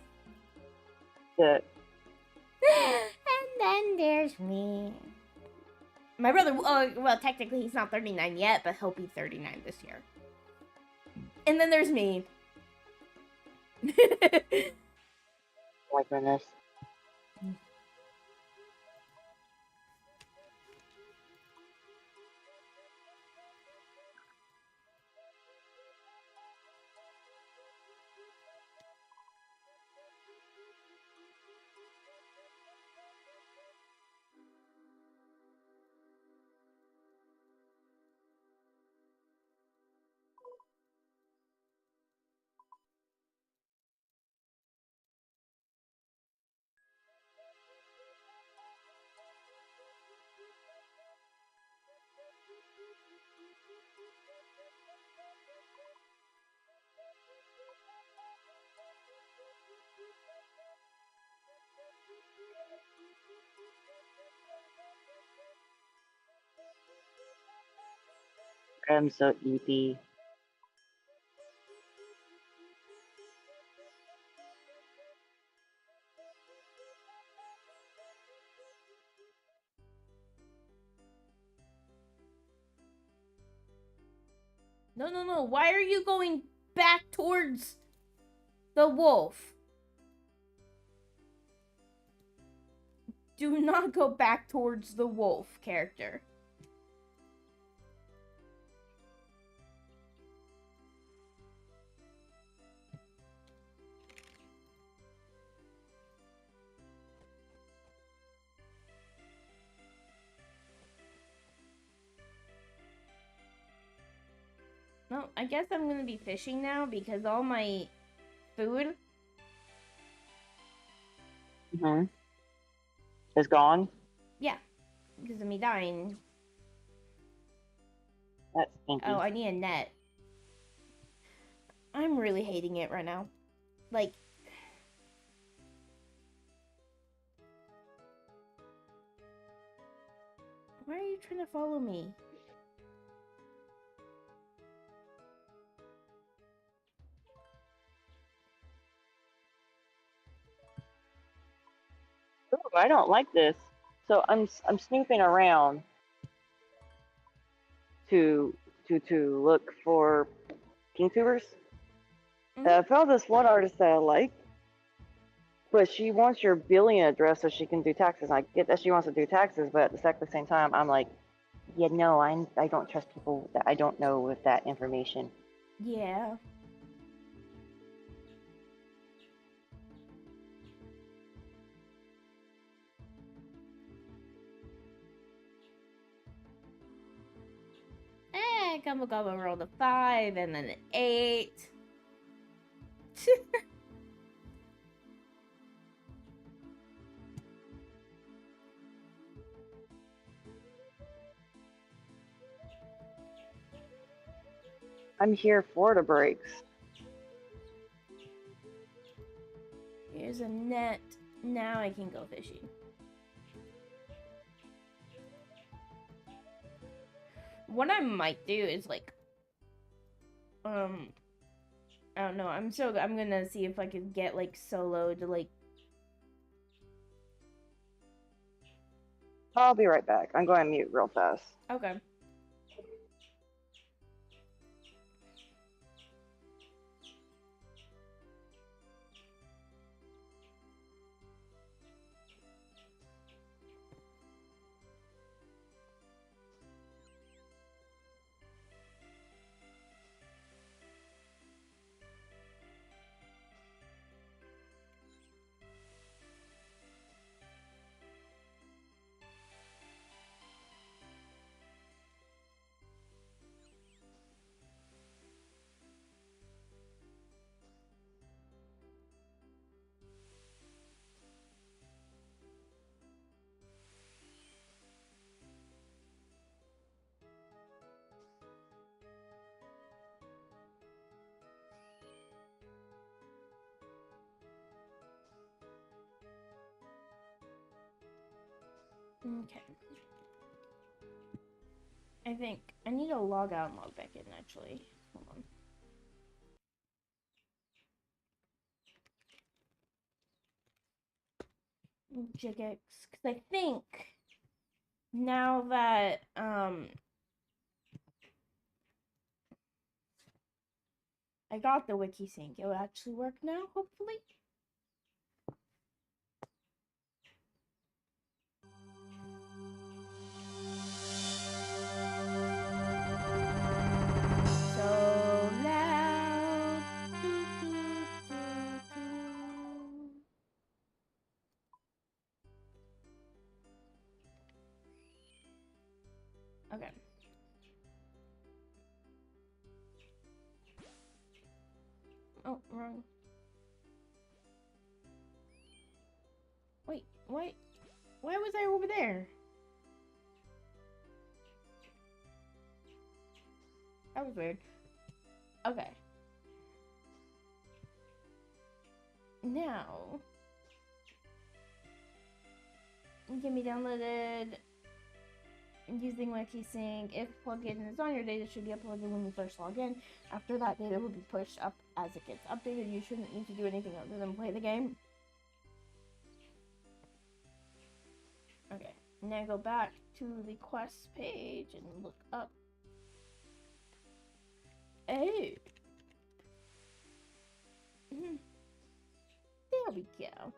S2: The
S1: And then there's me. My brother, well, technically he's not 39 yet, but he'll be 39 this year. And then there's me.
S2: oh my goodness. I'm so eepy.
S1: No, no, no. Why are you going back towards the wolf? Do not go back towards the wolf character. No, I guess I'm gonna be fishing now because all my food.
S2: Mm-hmm. Is gone.
S1: Yeah, because of me dying.
S2: That's stinky.
S1: Oh, I need a net. I'm really hating it right now. Like, why are you trying to follow me?
S2: I don't like this. So I'm snooping around to to look for king tubers. And I found this one artist that I like, but she wants your billing address so she can do taxes. I get that she wants to do taxes, but at the same time, I'm like, yeah, no, I don't trust people that I don't know with that information.
S1: Yeah. Gumbo Gumbo rolled a 5 and then an 8.
S2: I'm here for the breaks.
S1: Here's a net. Now I can go fishing. What I might do is like, I don't know. I'm gonna see if I could get like Solo to like.
S2: I'll be right back. I'm going to mute real fast.
S1: Okay. Okay. I think I need to log out and log back in actually. Hold on. Jigex, because I think now that I got the wiki sync, it will actually work now, hopefully. So loud. Okay. Oh, wrong. Wait, wait. Why was I over there? That was weird. Okay. Now, get me downloaded using WikiSync. If plugin is on your data, should be uploaded when you first log in. After that, data will be pushed up as it gets updated. You shouldn't need to do anything other than play the game. Okay, now go back to the quest page and look up. Oh. There we go.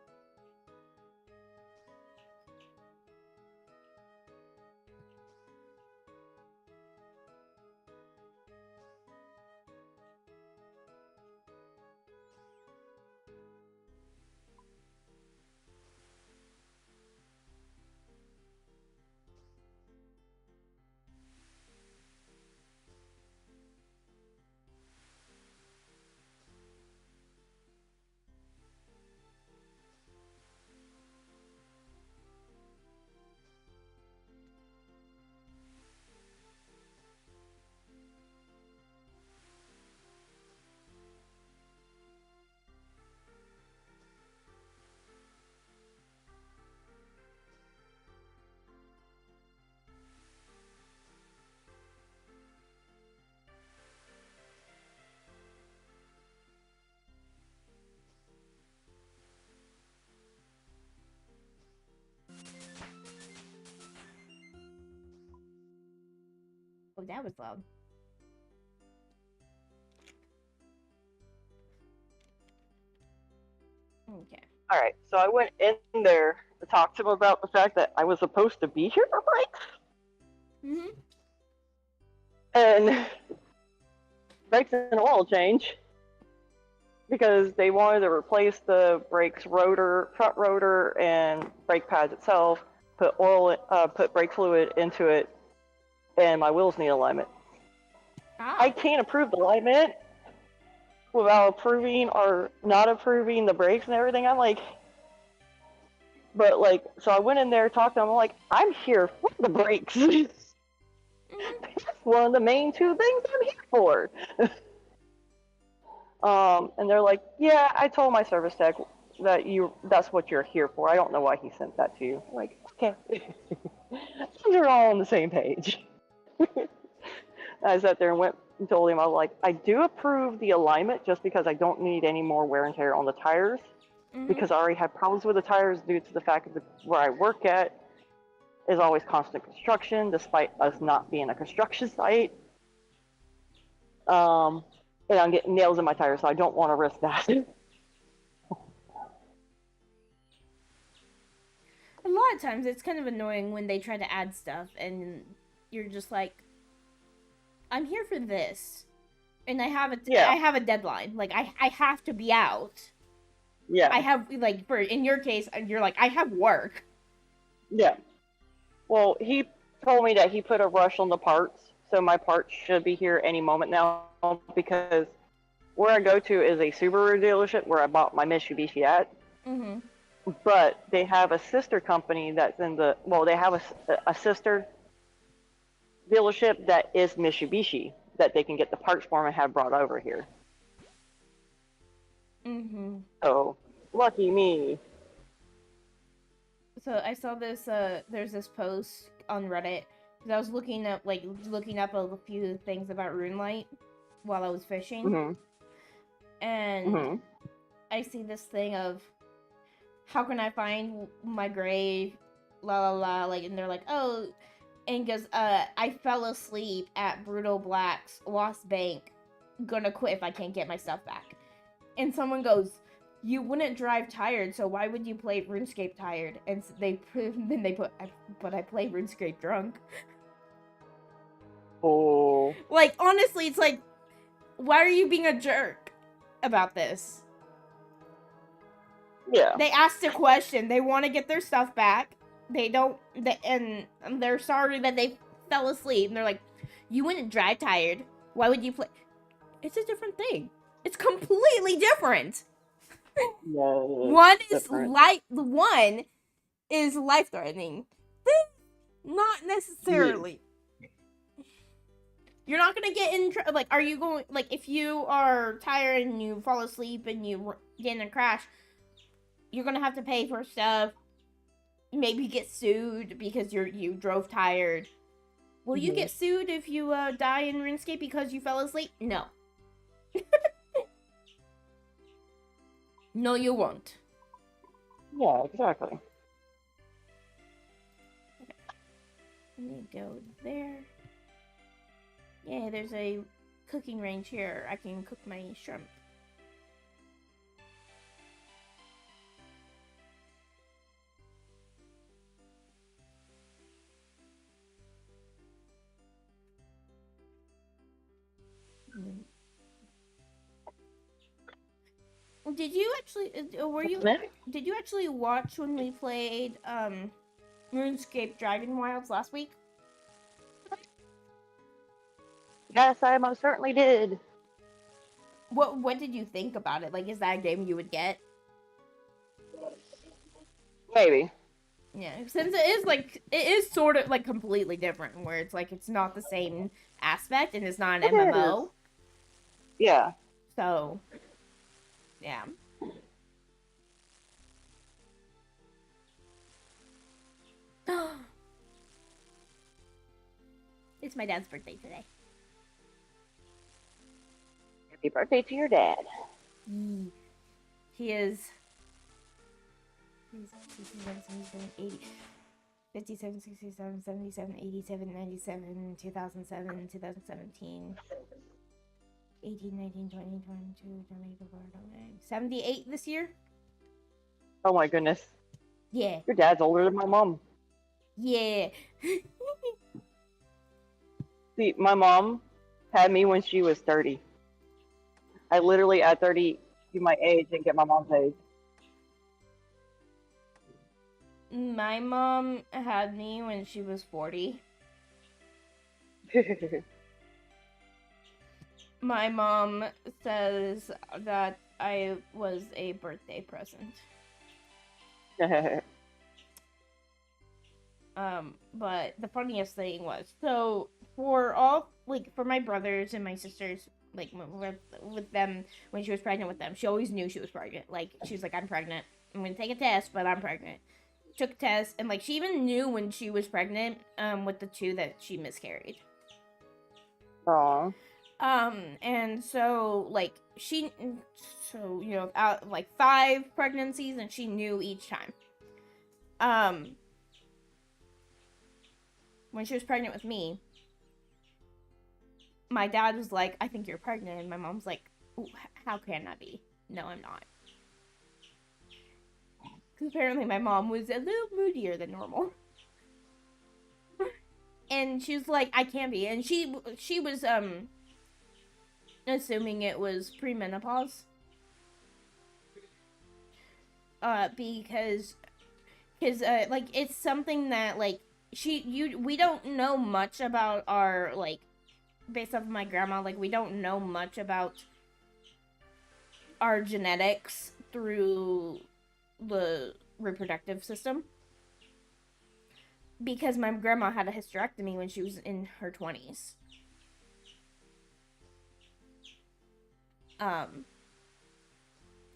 S1: Oh, that was loud. Okay.
S2: All right, so I went in there to talk to him about the fact that I was supposed to be here for breaks, and brakes and oil change because they wanted to replace the brakes rotor, front rotor, and brake pads itself. Put brake fluid into it, and my wheels need alignment. I can't approve the alignment without approving or not approving the brakes and everything. I'm like, but like, so I went in there, talked to them. I'm like, I'm here for the brakes. That's one of the main two things I'm here for. And they're like, yeah, I told my service tech that that's what you're here for. I don't know why he sent that to you. I'm like, okay. You're all on the same page. I sat there and went and told him, I was like, I do approve the alignment just because I don't need any more wear and tear on the tires. Because I already had problems with the tires due to the fact that where I work at is always constant construction, despite us not being a construction site. And I'm getting nails in my tires, so I don't want to risk that.
S1: A lot of times it's kind of annoying when they try to add stuff and you're just like, I'm here for this. And I have a deadline. Like I have to be out.
S2: Yeah.
S1: I have like in your case, you're like, I have work.
S2: Yeah. Well, he told me that he put a rush on the parts, so my parts should be here any moment now because where I go to is a Subaru dealership where I bought my Mitsubishi at. But they have a sister company that's they have a sister dealership that is Mitsubishi that they can get the parts from and have brought over here. So, lucky me.
S1: So I saw this, there's this post on Reddit, because I was looking up a few things about RuneLite while I was fishing. And I see this thing of, how can I find my grave, la la la, like, and they're like, oh, and goes, I fell asleep at Brutal Black's Lost Bank, gonna quit if I can't get my stuff back. And someone goes, you wouldn't drive tired, so why would you play RuneScape tired? And then they put, but I play RuneScape drunk.
S2: Oh.
S1: Like, honestly, it's like, why are you being a jerk about this?
S2: Yeah.
S1: They asked a question. They want to get their stuff back. And they're sorry that they fell asleep. And they're like, you wouldn't drive tired. Why would you play? It's a different thing. It's completely different.
S2: No,
S1: One is life-threatening. Not necessarily. Yeah. You're not gonna get in like, are you going, like, if you are tired and you fall asleep and you get in a crash, you're gonna have to pay for stuff, maybe get sued because you drove tired. Will you get sued if you die in RuneScape because you fell asleep? No. No, you won't.
S2: Yeah, exactly.
S1: Okay. Let me go there. Yeah, there's a cooking range here. I can cook my shrimp. Did you actually, did you actually watch when we played, RuneScape Dragon Wilds last week?
S2: Yes, I most certainly did.
S1: What did you think about it? Like, is that a game you would get?
S2: Maybe.
S1: Yeah, since it is sort of, like, completely different, where it's, like, it's not the same aspect, and it's not an MMO.
S2: Is. Yeah.
S1: So, yeah. It's my dad's birthday today.
S2: Happy birthday to your dad.
S1: He is... He's 80. 57, 67, 77, 87, 97, 2007, 2017, 18, 19, 20, 22, 24, 25, 78 this year?
S2: Oh my goodness.
S1: Yeah.
S2: Your dad's older than my mom.
S1: Yeah.
S2: See, my mom had me when she was 30. I literally, at 30, do my age and get my mom's age.
S1: My mom had me when she was 40. My mom says that I was a birthday present. But the funniest thing was, so for all, like, for my brothers and my sisters, like, with them, when she was pregnant with them, she always knew she was pregnant. Like, she was like, I'm pregnant. I'm gonna take a test, but I'm pregnant. Took a test, and, like, she even knew when she was pregnant, with the two that she miscarried.
S2: Aw.
S1: And so, like, you know, out, like, 5 pregnancies, and she knew each time. When she was pregnant with me, my dad was like, I think you're pregnant. And my mom's like, how can I be? No, I'm not. Because apparently my mom was a little moodier than normal. And she was like, I can't be. And she was, assuming it was premenopause. Because, like, it's something that, like, we don't know much about our, like, based off of my grandma, like, we don't know much about our genetics through the reproductive system. Because my grandma had a hysterectomy when she was in her 20s.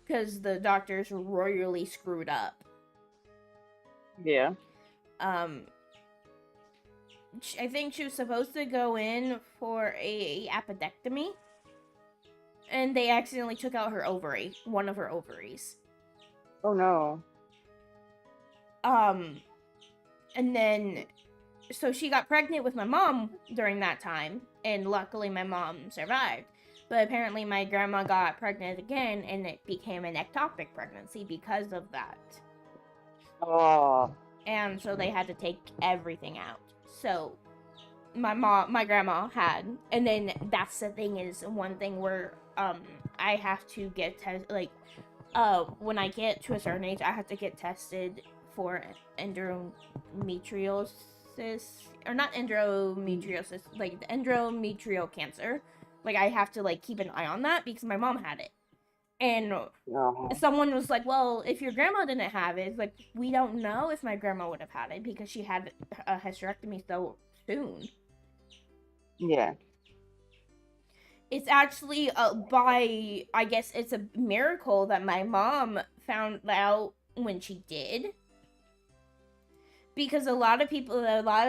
S1: Because the doctors royally screwed up.
S2: Yeah.
S1: I think she was supposed to go in for a appendectomy, and they accidentally took out her ovary, one of her ovaries.
S2: Oh no.
S1: And then, so she got pregnant with my mom during that time, and luckily my mom survived. But apparently my grandma got pregnant again, and it became an ectopic pregnancy because of that.
S2: Oh.
S1: And so they had to take everything out. So my grandma had, and then that's the thing, is one thing where I have to get when I get to a certain age, I have to get tested for endometriosis, or not endometriosis, like endometrial cancer. Like, I have to, like, keep an eye on that because my mom had it. And someone was like, well, if your grandma didn't have it, it's like, we don't know if my grandma would have had it because she had a hysterectomy so soon.
S2: Yeah.
S1: It's actually I guess it's a miracle that my mom found out when she did. Because a lot of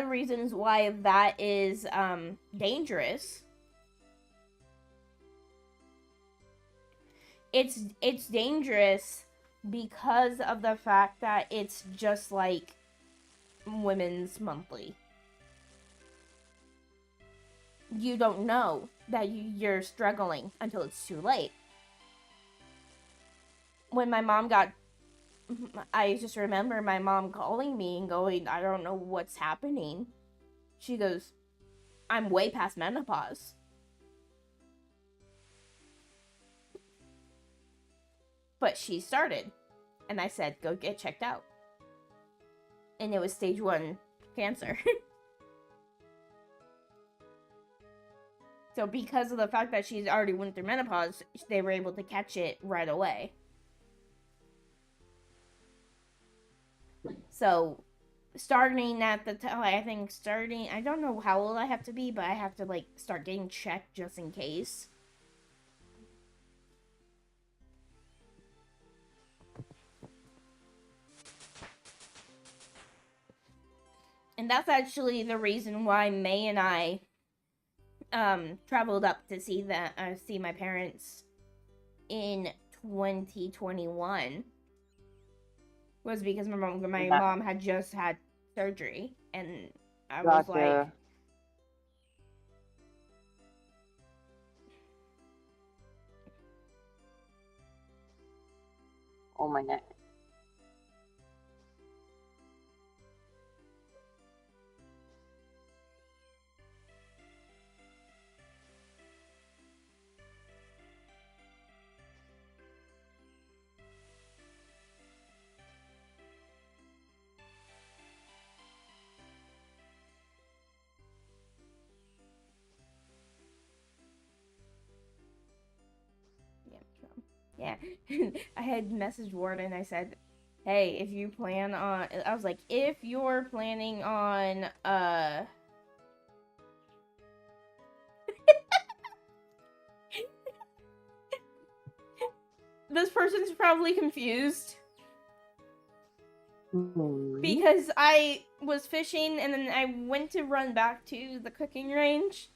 S1: reasons why that is dangerous. It's dangerous because of the fact that it's just like Women's Monthly. You don't know that you're struggling until it's too late. When my mom got, I just remember my mom calling me and going, I don't know what's happening. She goes, I'm way past menopause. But she started. And I said, go get checked out. And it was stage 1 cancer. So because of the fact that she's already went through menopause, they were able to catch it right away. So starting at the time, I don't know how old I have to be, but I have to, like, start getting checked just in case. And that's actually the reason why May and I traveled up to see my parents in 2021, was because my mom had just had surgery, and I was like,
S2: Gotcha. Oh my neck.
S1: yeah. I had messaged Warden. I said, hey, if you plan on, I was like, if you're planning on, this person's probably confused because I was fishing and then I went to run back to the cooking range.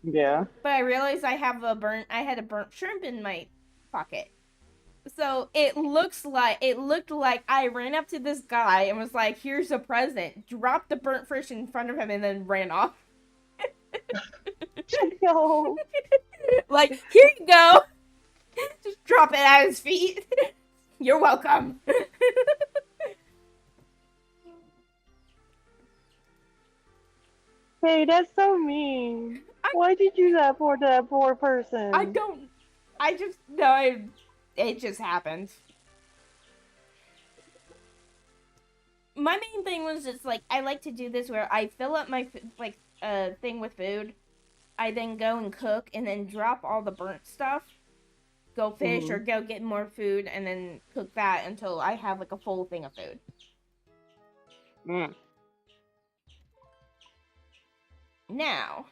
S2: Yeah.
S1: But I realized I had a burnt shrimp in my pocket. So it looked like I ran up to this guy and was like, "Here's a present." Dropped the burnt fish in front of him and then ran off.
S2: No.
S1: Like, here you go. Just drop it at his feet. You're welcome.
S2: Hey, that's so mean. Why did you do that for that poor person?
S1: It just happened. My main thing was just like, I like to do this where I fill up my thing with food. I then go and cook and then drop all the burnt stuff. Go fish or go get more food and then cook that until I have like a full thing of food. Now,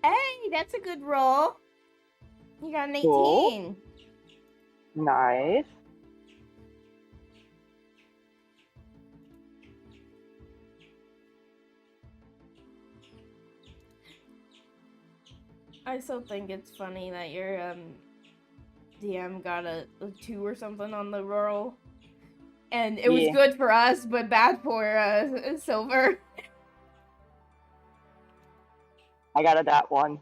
S1: hey, that's a good roll. You got an 18.
S2: Cool. Nice.
S1: I still think it's funny that your DM got a 2 or something on the roll. And it was good for us, but bad for Silver.
S2: I got that one.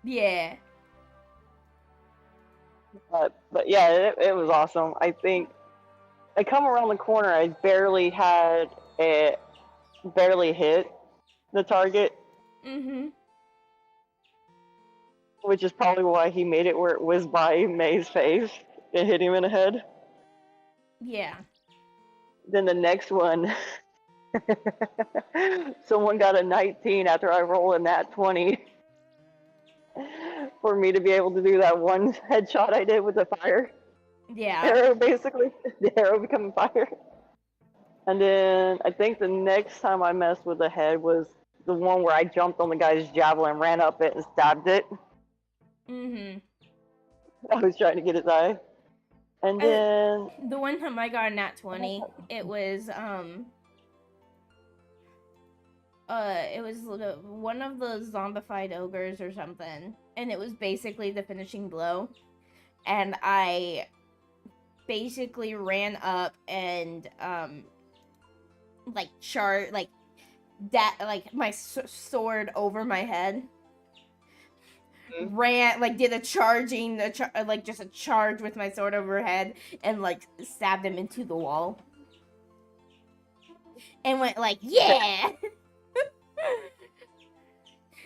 S1: Yeah.
S2: But yeah, it was awesome. I think I come around the corner, I barely hit the target. Which is probably why he made it where it whizzed by May's face and hit him in the head.
S1: Yeah.
S2: Then the next one, someone got a 19 after I rolled a nat 20 for me to be able to do that one headshot I did with the fire.
S1: Yeah.
S2: Arrow, basically. The arrow becoming fire. And then I think the next time I messed with the head was the one where I jumped on the guy's javelin, ran up it, and stabbed it. I was trying to get his eye. And then
S1: the one time I got a nat 20, it was one of the zombified ogres or something, and it was basically the finishing blow. And I basically ran up and my sword over my head. Ran, did a charging, just a charge with my sword over her head and, stabbed him into the wall. And went, yeah!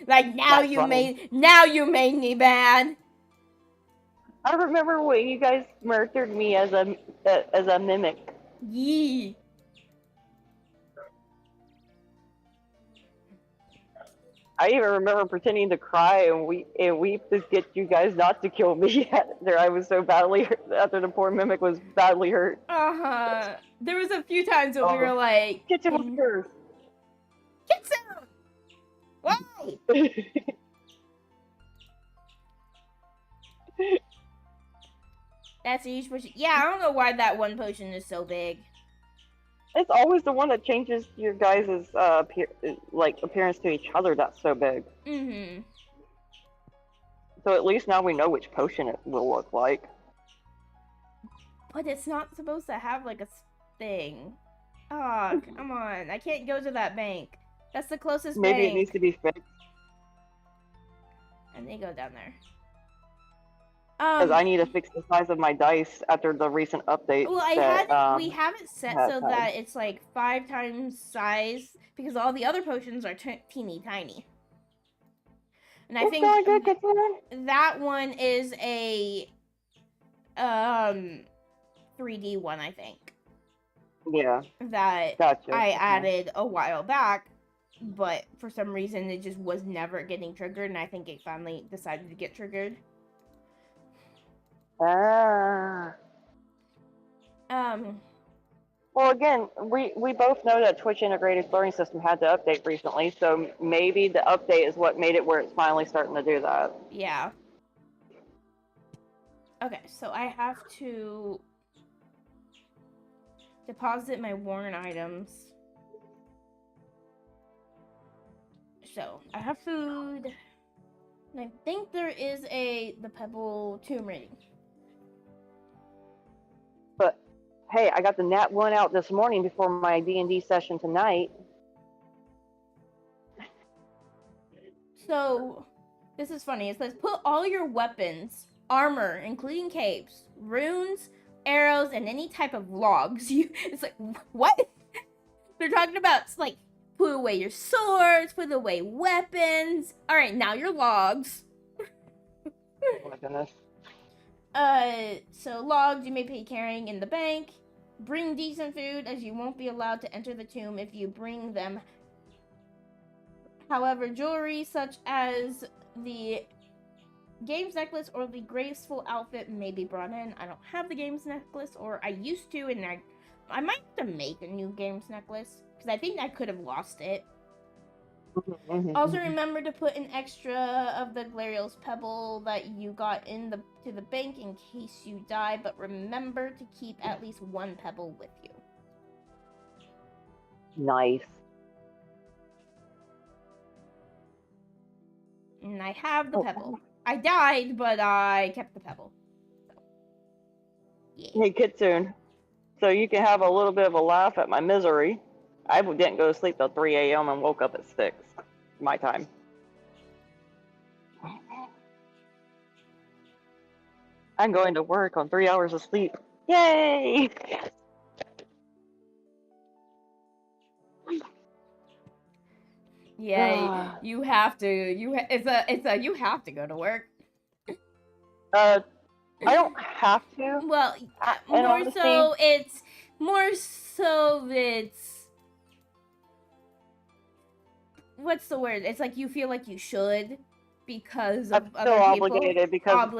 S1: Now you made me bad.
S2: I remember when you guys murdered me as a mimic.
S1: Yee.
S2: I even remember pretending to cry and weep to get you guys not to kill me after I was so badly hurt, after the poor mimic was badly hurt.
S1: There was a few times when we were like,
S2: get some monsters.
S1: Get some! Why? That's a huge potion. Yeah, I don't know why that one potion is so big.
S2: It's always the one that changes your guys' appearance to each other that's so big.
S1: Mm-hmm.
S2: So at least now we know which potion it will look like.
S1: But it's not supposed to have like a thing. Oh, come on. I can't go to that bank. That's the closest
S2: Maybe
S1: bank.
S2: it needs to be fixed.
S1: And they go down there.
S2: Because I need to fix the size of my dice after the recent update.
S1: Well, we have it set so that it's like 5 times size because all the other potions are teeny tiny. And I think that one is a 3D one, I think.
S2: Yeah.
S1: That
S2: gotcha.
S1: I added a while back, but for some reason it just was never getting triggered, and I think it finally decided to get triggered.
S2: Ah. Well, again, we both know that Twitch integrated learning system had to update recently, so maybe the update is what made it where it's finally starting to do that.
S1: Yeah. Okay, so I have to deposit my worn items. So I have food, and I think there is the Pebble tomb rating.
S2: But hey, I got the Nat 1 out this morning before my D&D session tonight.
S1: So this is funny. It says put all your weapons, armor, including capes, runes, arrows, and any type of logs. It's like, what? They're talking about like put away your swords, put away weapons. All right, now your logs.
S2: Oh my goodness.
S1: So logs you may be carrying in the bank. Bring decent food, as you won't be allowed to enter the tomb if you bring them. However, jewelry such as the games necklace or the graceful outfit may be brought in. I don't have the games necklace, or I used to, and I might have to make a new games necklace because I think I could have lost it. Also, remember to put an extra of the Glariel's pebble that you got to the bank in case you die, but remember to keep at least 1 pebble with you.
S2: Nice.
S1: And I have the pebble. I died, but I kept the pebble. So, yeah.
S2: Hey, Kitsune. So you can have a little bit of a laugh at my misery. I didn't go to sleep till 3 a.m. and woke up at 6. My time. I'm going to work on 3 hours of sleep. Yay!
S1: Yeah, you have to. You have to go to work.
S2: I don't have to.
S1: Well, it's what's the word? It's like you feel like you should because of other people.
S2: Obligated because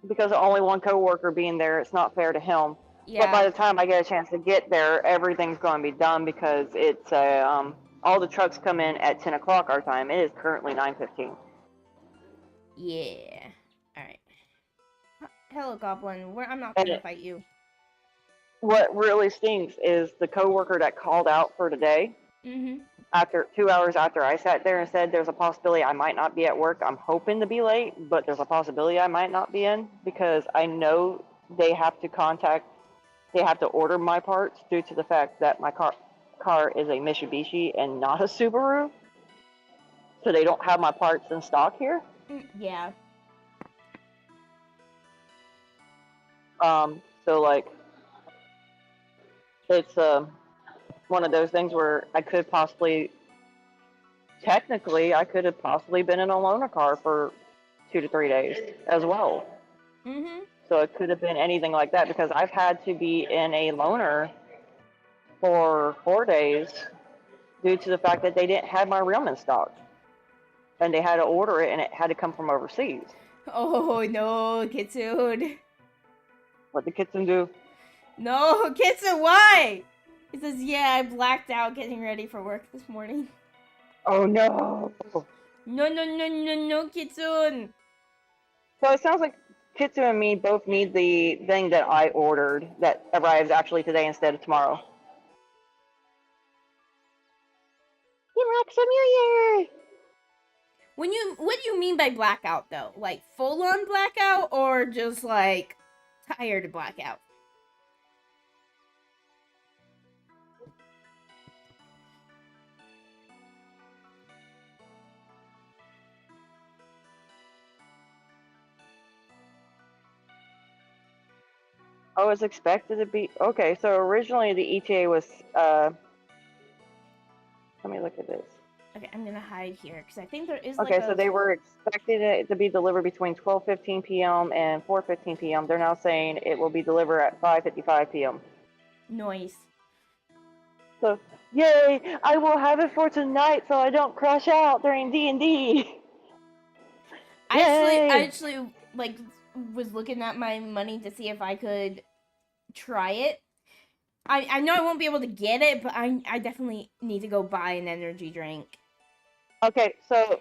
S2: because of only one coworker being there, it's not fair to him. Yeah. But by the time I get a chance to get there, everything's going to be done because it's all the trucks come in at 10 o'clock our time. It is currently 9:15.
S1: Yeah. All right. Hello, Goblin. I'm not gonna fight you.
S2: What really stinks is the coworker that called out for today. After 2 hours after I sat there and said there's a possibility I might not be at work. I'm hoping to be late, but there's a possibility I might not be in because I know they have to order my parts due to the fact that my car is a Mitsubishi and not a Subaru. So they don't have my parts in stock here.
S1: Yeah.
S2: So like it's one of those things where I could have possibly been in a loaner car for 2 to 3 days as well. So it could have been anything like that because I've had to be in a loaner for 4 days due to the fact that they didn't have my realm in stock. And they had to order it and it had to come from overseas.
S1: Oh no, Kitsune.
S2: What did Kitsune do?
S1: No, Kitsune, why? He says, yeah, I blacked out getting ready for work this morning.
S2: Oh no.
S1: No, no, no, no, no, Kitsune.
S2: So it sounds like Kitsu and me both need the thing that I ordered that arrives actually today instead of tomorrow. Simulator!
S1: What do you mean by blackout though? Like full on blackout or just like tired blackout?
S2: I was expected to be okay. So originally the ETA was. Let me look at this.
S1: Okay, I'm gonna hide here because I think there is like
S2: Okay, so
S1: a
S2: they were expecting it to be delivered between 12:15 p.m. and 4:15 p.m. They're now saying it will be delivered at 5:55 p.m.
S1: noise.
S2: So, yay! I will have it for tonight, so I don't crash out during D&D.
S1: I
S2: Yay!
S1: actually like was looking at my money to see if I could try it. I know I won't be able to get it, but I definitely need to go buy an energy drink.
S2: Okay, so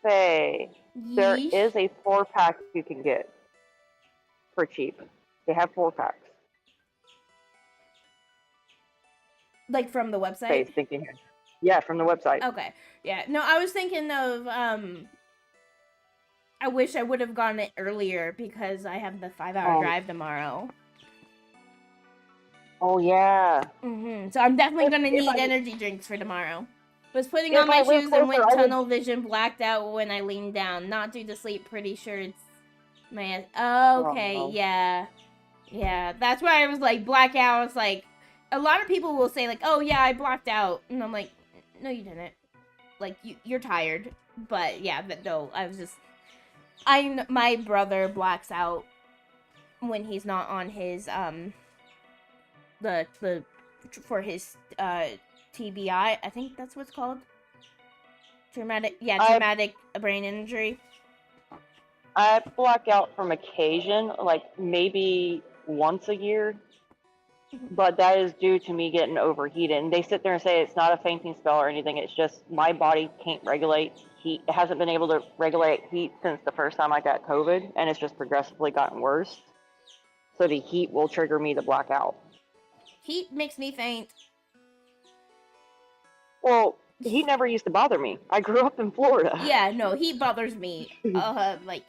S2: Faye, there
S1: Yeesh.
S2: is a 4-pack you can get for cheap. They have 4-packs.
S1: Like from the
S2: Faye's
S1: website?
S2: thinking here. Yeah, from the website.
S1: Okay. Yeah. No, I was thinking of I wish I would have gotten it earlier because I have the 5-hour drive tomorrow.
S2: Oh yeah.
S1: So I'm definitely gonna
S2: If
S1: need
S2: I
S1: energy drinks for tomorrow. Was putting
S2: if
S1: on
S2: I
S1: my
S2: live
S1: shoes and
S2: closer,
S1: went
S2: I would.
S1: tunnel vision, blacked out when I leaned down. Not due to sleep. Pretty sure it's my.
S2: Oh
S1: Okay,
S2: no.
S1: yeah. That's why I was like blackout. I was like, a lot of people will say like, oh yeah, I blacked out, and I'm like, no, you didn't. Like you're tired. But yeah, but no, I was just. My brother blacks out when he's not on his the for his TBI. I think that's what's called. Traumatic brain injury.
S2: I black out from occasion, like maybe once a year, but that is due to me getting overheated. And they sit there and say it's not a fainting spell or anything. It's just my body can't regulate heat. It hasn't been able to regulate heat since the first time I got COVID, and it's just progressively gotten worse. So the heat will trigger me to black out.
S1: Heat makes me faint.
S2: Well, heat never used to bother me. I grew up in Florida.
S1: Yeah, no, heat bothers me. Like,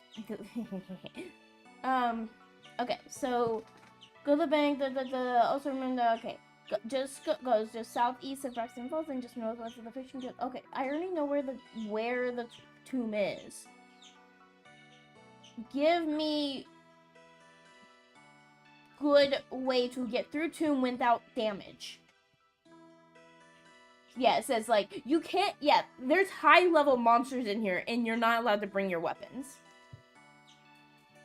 S1: okay, so go to the bank. Also remember, okay, just goes just southeast of Braxton Falls and just northwest of the fishing field. Okay, I already know where the tomb is. Give me good way to get through tomb without damage. Yeah, it says like you can't. Yeah, there's high level monsters in here, and you're not allowed to bring your weapons.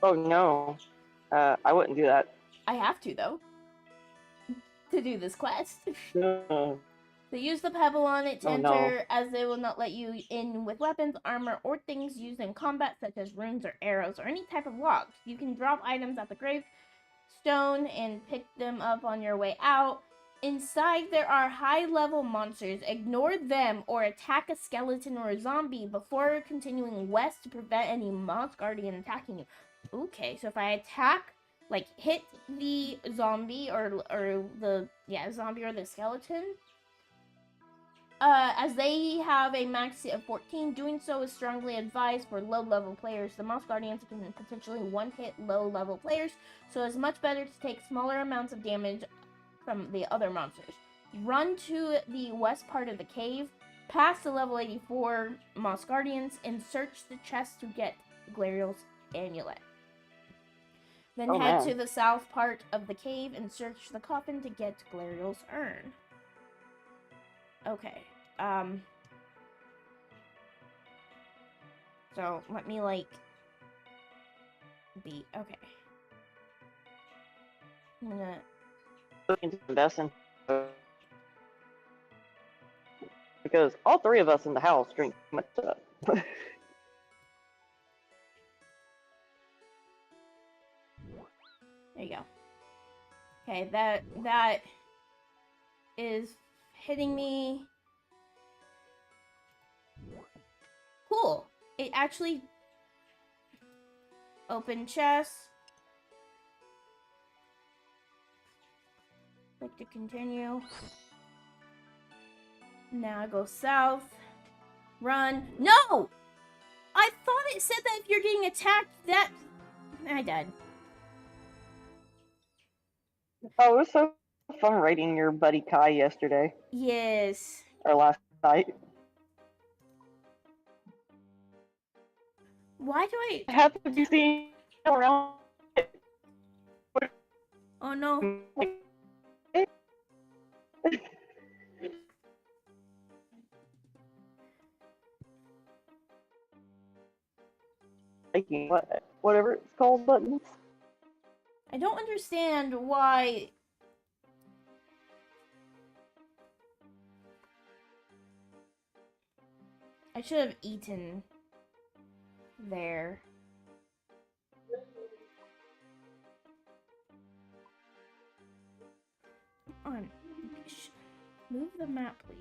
S2: Oh no, I wouldn't do that.
S1: I have to though to do this quest.
S2: No.
S1: They use the pebble on it to
S2: Oh
S1: enter,
S2: no.
S1: as they will not let you in with weapons, armor, or things used in combat, such as runes or arrows or any type of logs. You can drop items at the gravestone and pick them up on your way out. Inside, there are high-level monsters. Ignore them or attack a skeleton or a zombie before continuing west to prevent any moss guardian attacking you. Okay, so if I attack, like hit the zombie or the zombie or the skeleton, as they have a max of 14, doing so is strongly advised for low-level players. The Moss Guardians can potentially one-hit low-level players, so it's much better to take smaller amounts of damage from the other monsters. Run to the west part of the cave, past the level 84 Moss Guardians, and search the chest to get Glariel's amulet. Then head to the south part of the cave and search the coffin to get Glariel's urn. Okay. So let me be okay. I'm gonna
S2: Looking to invest in because all three of us in the house drink too much stuff.
S1: There you go. Okay, that is hitting me. Cool. It actually open chest. Click to continue. Now I go south. Run. No! I thought it said that if you're getting attacked, that... I died.
S2: Oh, it was so fun raiding your buddy Kai yesterday.
S1: Yes.
S2: Or last night.
S1: Why do I...
S2: Have you seen around?
S1: Oh no.
S2: Whatever it's called buttons.
S1: I don't understand why... I should have eaten there. Come on. Move the map, please.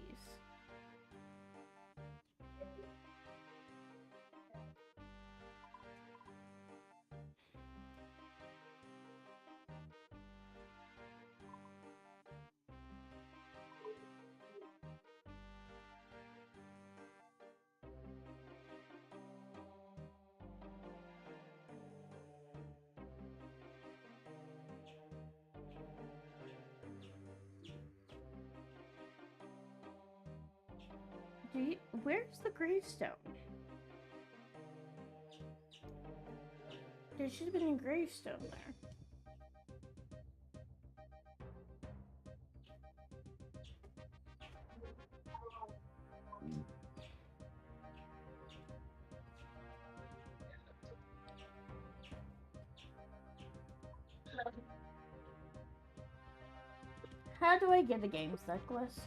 S1: Where's the gravestone? There should have been a gravestone there. How do I get the game necklace?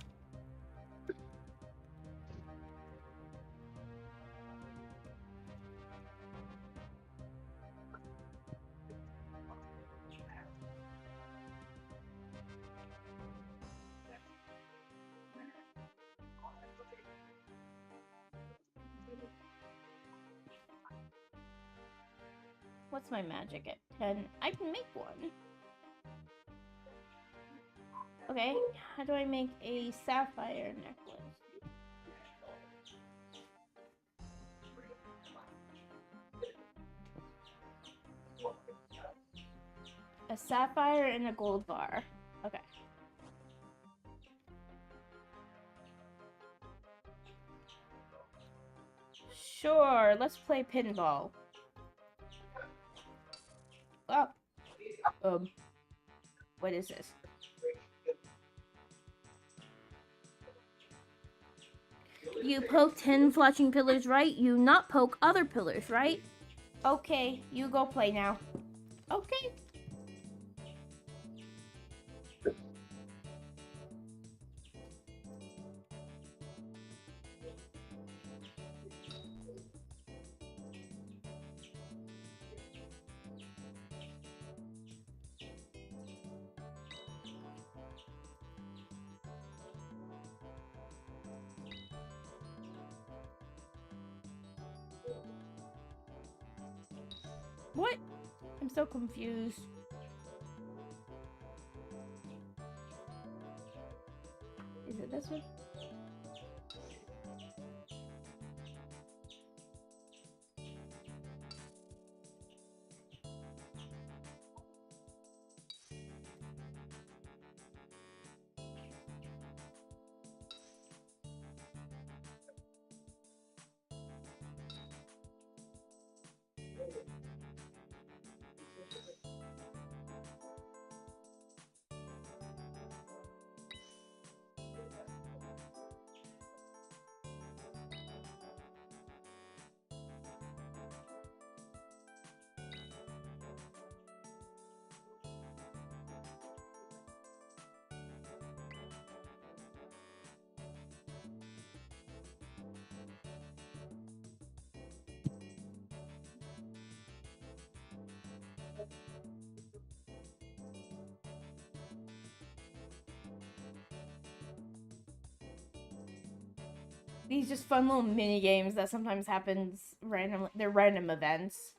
S1: What's my magic at 10? I can make one. Okay, how do I make a sapphire necklace? A sapphire and a gold bar. Okay. Sure, let's play pinball. Oh. What is this? You poke 10 flashing pillars, right? You not poke other pillars, right? Okay, you go play now. Okay. What? I'm so confused. Is it this one? these just fun little mini games that sometimes happens randomly. They're random events.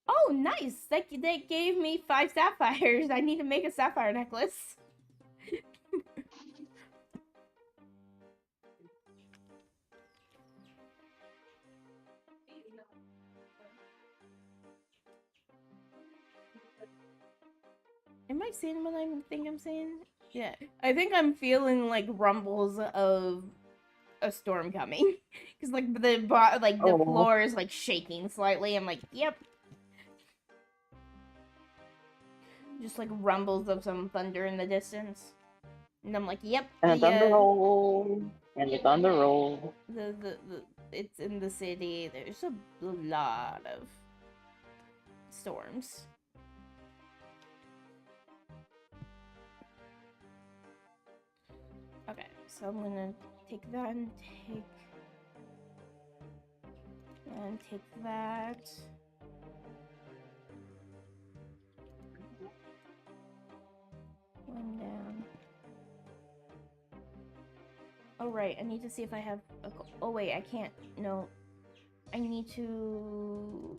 S1: Oh, nice! They gave me 5 sapphires. I need to make a sapphire necklace. Am I saying what I think I'm saying? Yeah, I think I'm feeling like rumbles of a storm coming, because like the floor is like shaking slightly. I'm like, yep. Just like rumbles of some thunder in the distance, and I'm like, yep.
S2: And the thunder roll, and the thunder roll.
S1: The it's in the city. There's a lot of storms. Okay, so I'm gonna take that and take that. One down. Oh right, I need to see if I have a. Oh wait, I can't. No, I need to.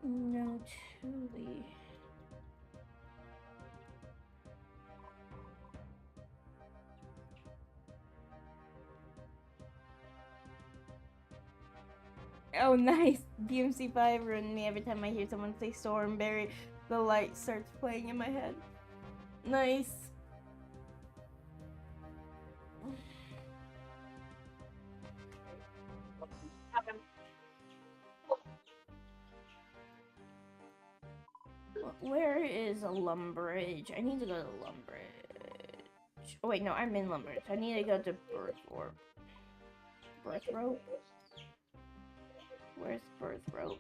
S1: No, truly. Oh, nice. BMC5 ruined me every time I hear someone say Stormberry. The light starts playing in my head. Nice. Where is a Lumbridge? I need to go to Lumbridge. Oh wait, no, I'm in Lumbridge. I need to go to Birthrope. Birthrope? Where's Birthrope?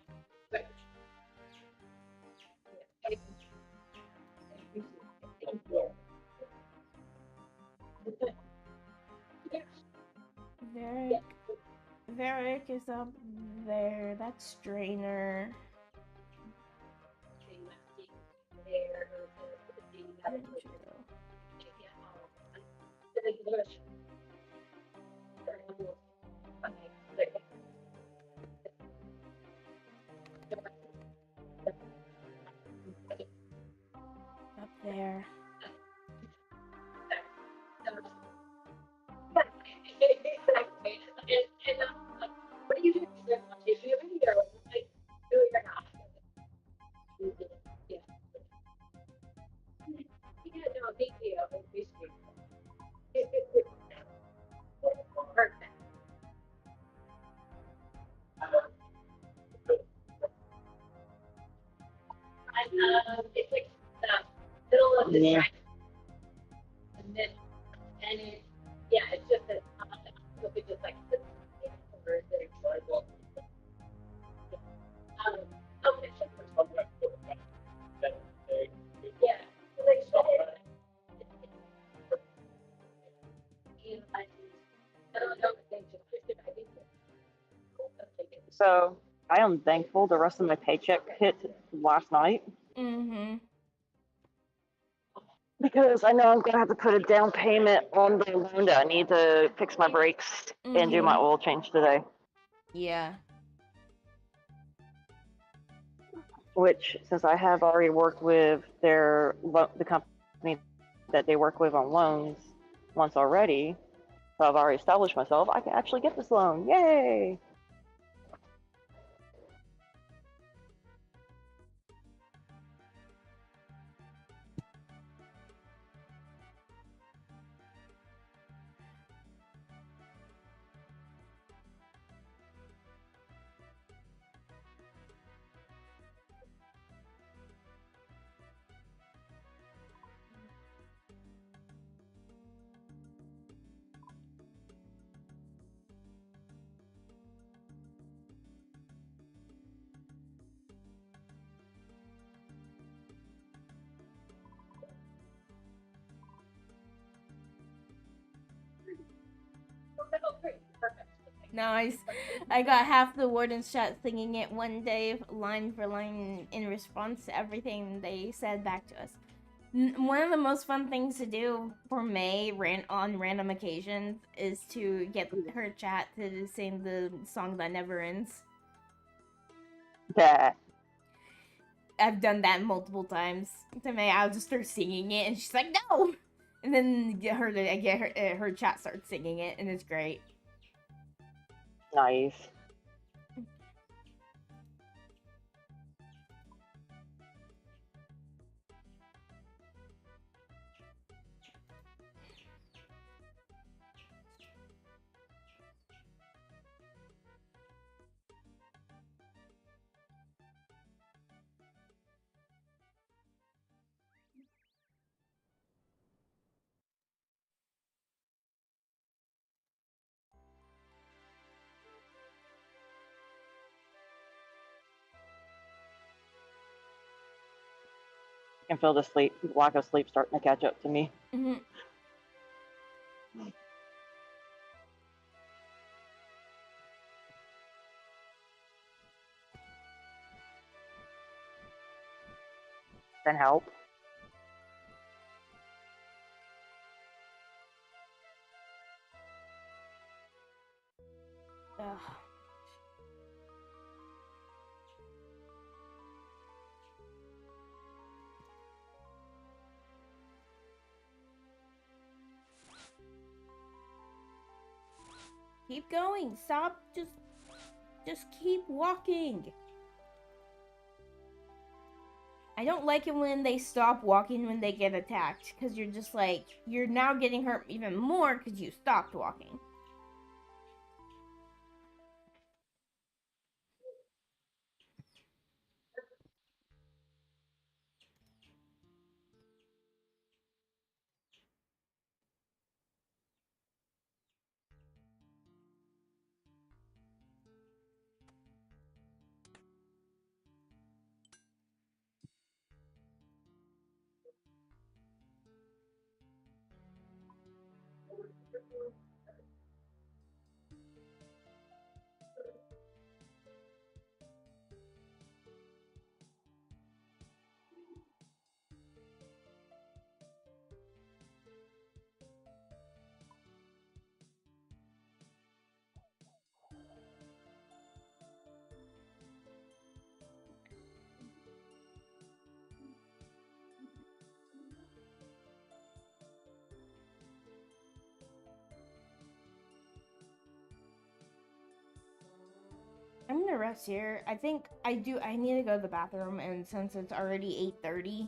S1: Varric is up there. That's Strainer. Up there.
S3: What do you do? Do you or like do it or not? Yeah. Yeah, no, big deal. Perfect. It's like the middle of the track. And then, and it, yeah, it's just that it's just like or is it enjoyable? Okay. Yeah. Like, I don't know if they just I think
S2: So I am thankful the rest of my paycheck hit last night.
S1: Mm-hmm.
S2: Because I know I'm gonna have to put a down payment on the loan that I need to fix my brakes and do my oil change today.
S1: Yeah.
S2: Which, since I have already worked with the company that they work with on loans once already, so I've already established myself, I can actually get this loan. Yay!
S1: Nice. I got half the warden's chat singing it one day, line for line, in response to everything they said back to us. One of the most fun things to do for May on random occasions is to get her chat to sing the song that never ends.
S2: Yeah.
S1: I've done that multiple times. To May, I'll just start singing it, and she's like, "No!" And then get her chat starts singing it, and it's great.
S2: Nice. I can feel the lack of sleep starting to catch up to me.
S1: Mm-hmm.
S2: Then help.
S1: Ugh. Keep going. Stop. Just keep walking. I don't like it when they stop walking when they get attacked, because you're just like, you're now getting hurt even more because you stopped walking. I'm gonna rest here. I think I need to go to the bathroom, and since it's already 8:30,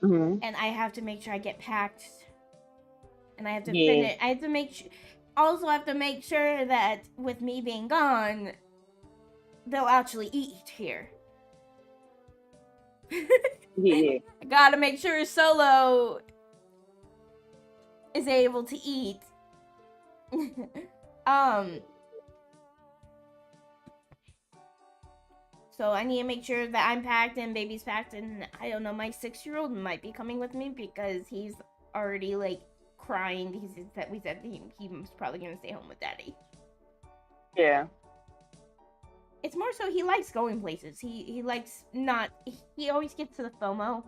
S1: and I have to make sure I get packed, and I have to finish. I have to make sure. Also, have to make sure that with me being gone, they'll actually eat here.
S2: Yeah.
S1: I gotta make sure Solo is able to eat. So I need to make sure that I'm packed and baby's packed, and I don't know, my 6-year-old might be coming with me because he's already like crying because we said he was probably gonna stay home with daddy.
S2: Yeah.
S1: It's more so he likes going places. He likes not. He always gets to the FOMO,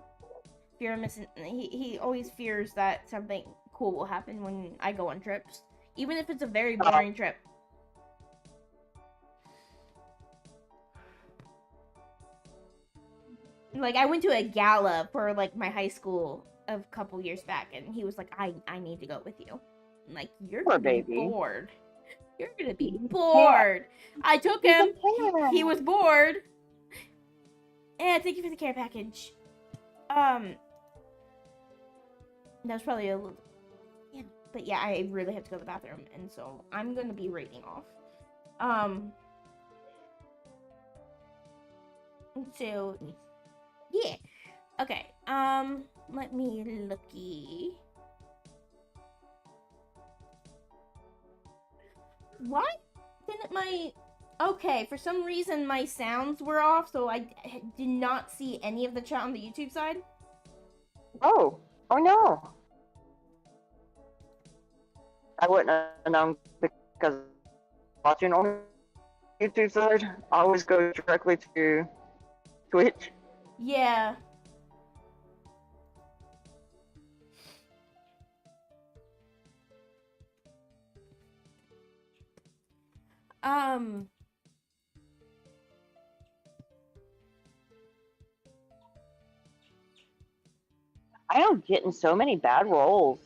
S1: fear of missing. He always fears that something cool will happen when I go on trips, even if it's a very boring trip. Like, I went to a gala for like my high school a couple years back, and he was like, I need to go with you. I'm like, you're
S2: Poor
S1: gonna be
S2: baby.
S1: bored. You're gonna be bored. I took him. He was bored. And thank you for the care package. That was probably a little. Yeah, but yeah, I really have to go to the bathroom, and so I'm gonna be rating off. So yeah. Okay. Let me looky. Why didn't my... Okay, for some reason my sounds were off, so I did not see any of the chat on the YouTube side.
S2: Oh no. I wouldn't have known because watching on YouTube side, I always go directly to Twitch.
S1: Yeah. Um.
S2: I am getting so many bad rolls.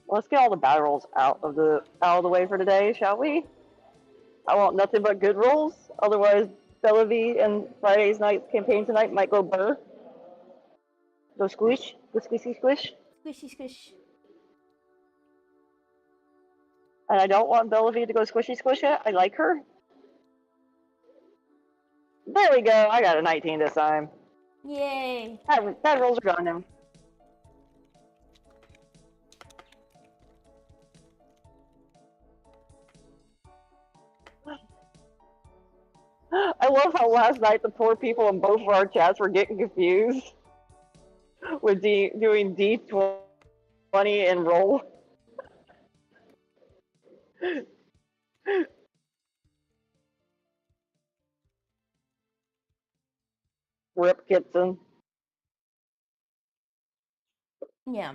S2: Let's get all the bad rolls out of the way for today, shall we? I want nothing but good rolls. Otherwise, Bellavi and Friday's night campaign tonight might go burr. Go squish. Go squishy squish.
S1: Squishy squish.
S2: And I don't want Bellavi to go squishy squish it. I like her. There we go. I got a 19 this time.
S1: Yay.
S2: That rolls are on him. I love how last night the poor people in both of our chats were getting confused with doing D20 and roll. Rip Kitson.
S1: Yeah.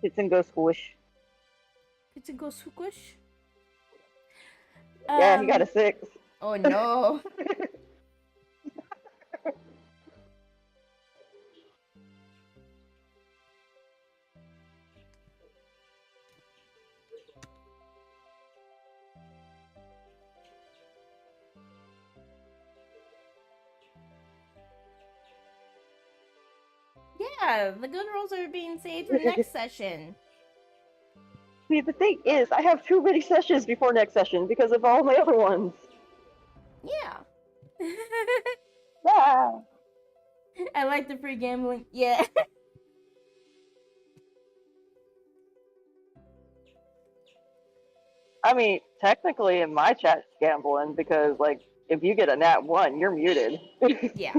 S2: Kitson go squish.
S1: It's a go squish.
S2: Yeah, he got a 6.
S1: Oh no. Yeah, the good rolls are being saved for next session.
S2: See, the thing is, I have too many sessions before next session because of all my other ones.
S1: Yeah.
S2: Yeah.
S1: I like the free gambling. Yeah.
S2: I mean, technically in my chat it's gambling because like if you get a nat 1, you're muted.
S1: Yeah.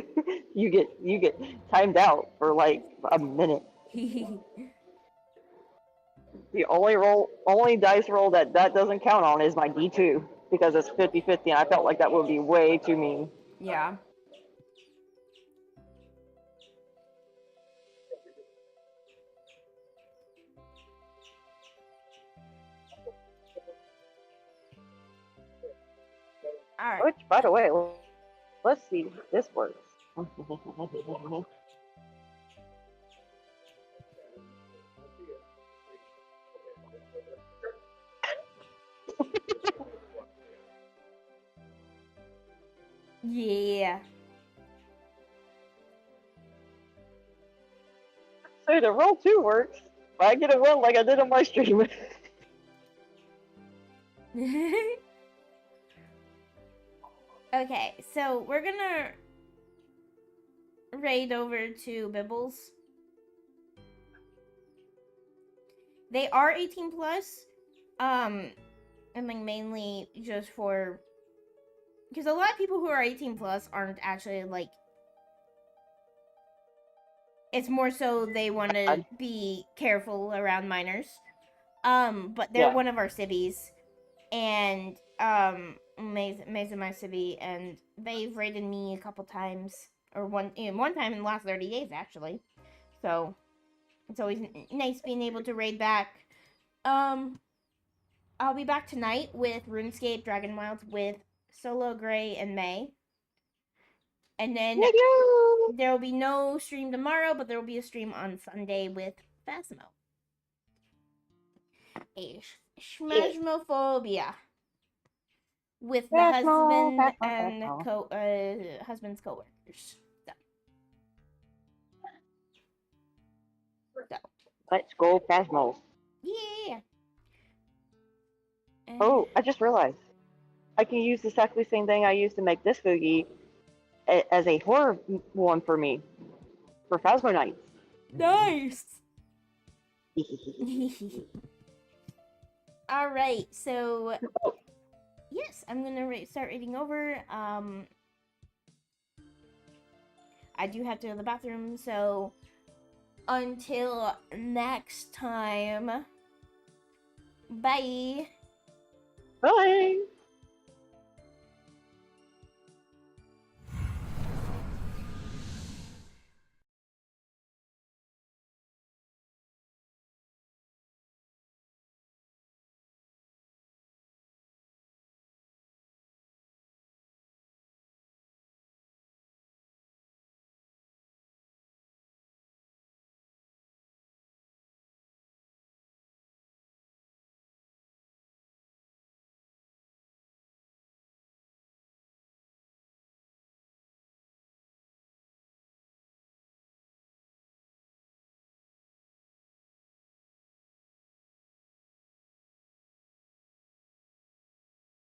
S2: you get timed out for like a minute. The only dice roll that doesn't count on is my D2 because it's 50-50 and I felt like that would be way too mean.
S1: Yeah. All right.
S2: Which, by the way, let's see if this works.
S1: Yeah.
S2: So the roll 2 works. But I get a 1 like I did on my stream.
S1: Okay, so we're gonna raid over to Bibbles. They are 18 plus. And like mainly just for because a lot of people who are 18 plus aren't actually like it's more so they want to be careful around minors. But they're
S2: Yeah.
S1: one of our civvies, and Maze and my civvy, and they've raided me a couple times, or one time in the last 30 days actually. So it's always nice being able to raid back. I'll be back tonight with RuneScape Dragon Wilds with Solo, Gray, and May. And then there will be no stream tomorrow, but there will be a stream on Sunday with Phasmo. Schmasmophobia. With the husband and husband's co-workers. So.
S2: Let's go Phasmo.
S1: Yeah.
S2: Oh, I just realized. I can use exactly the same thing I used to make this boogie as a horror one for me. For Phasmo Nights.
S1: Nice! Alright, so... Yes, I'm gonna start reading over. I do have to go to the bathroom, so until next time, bye.
S2: Bye.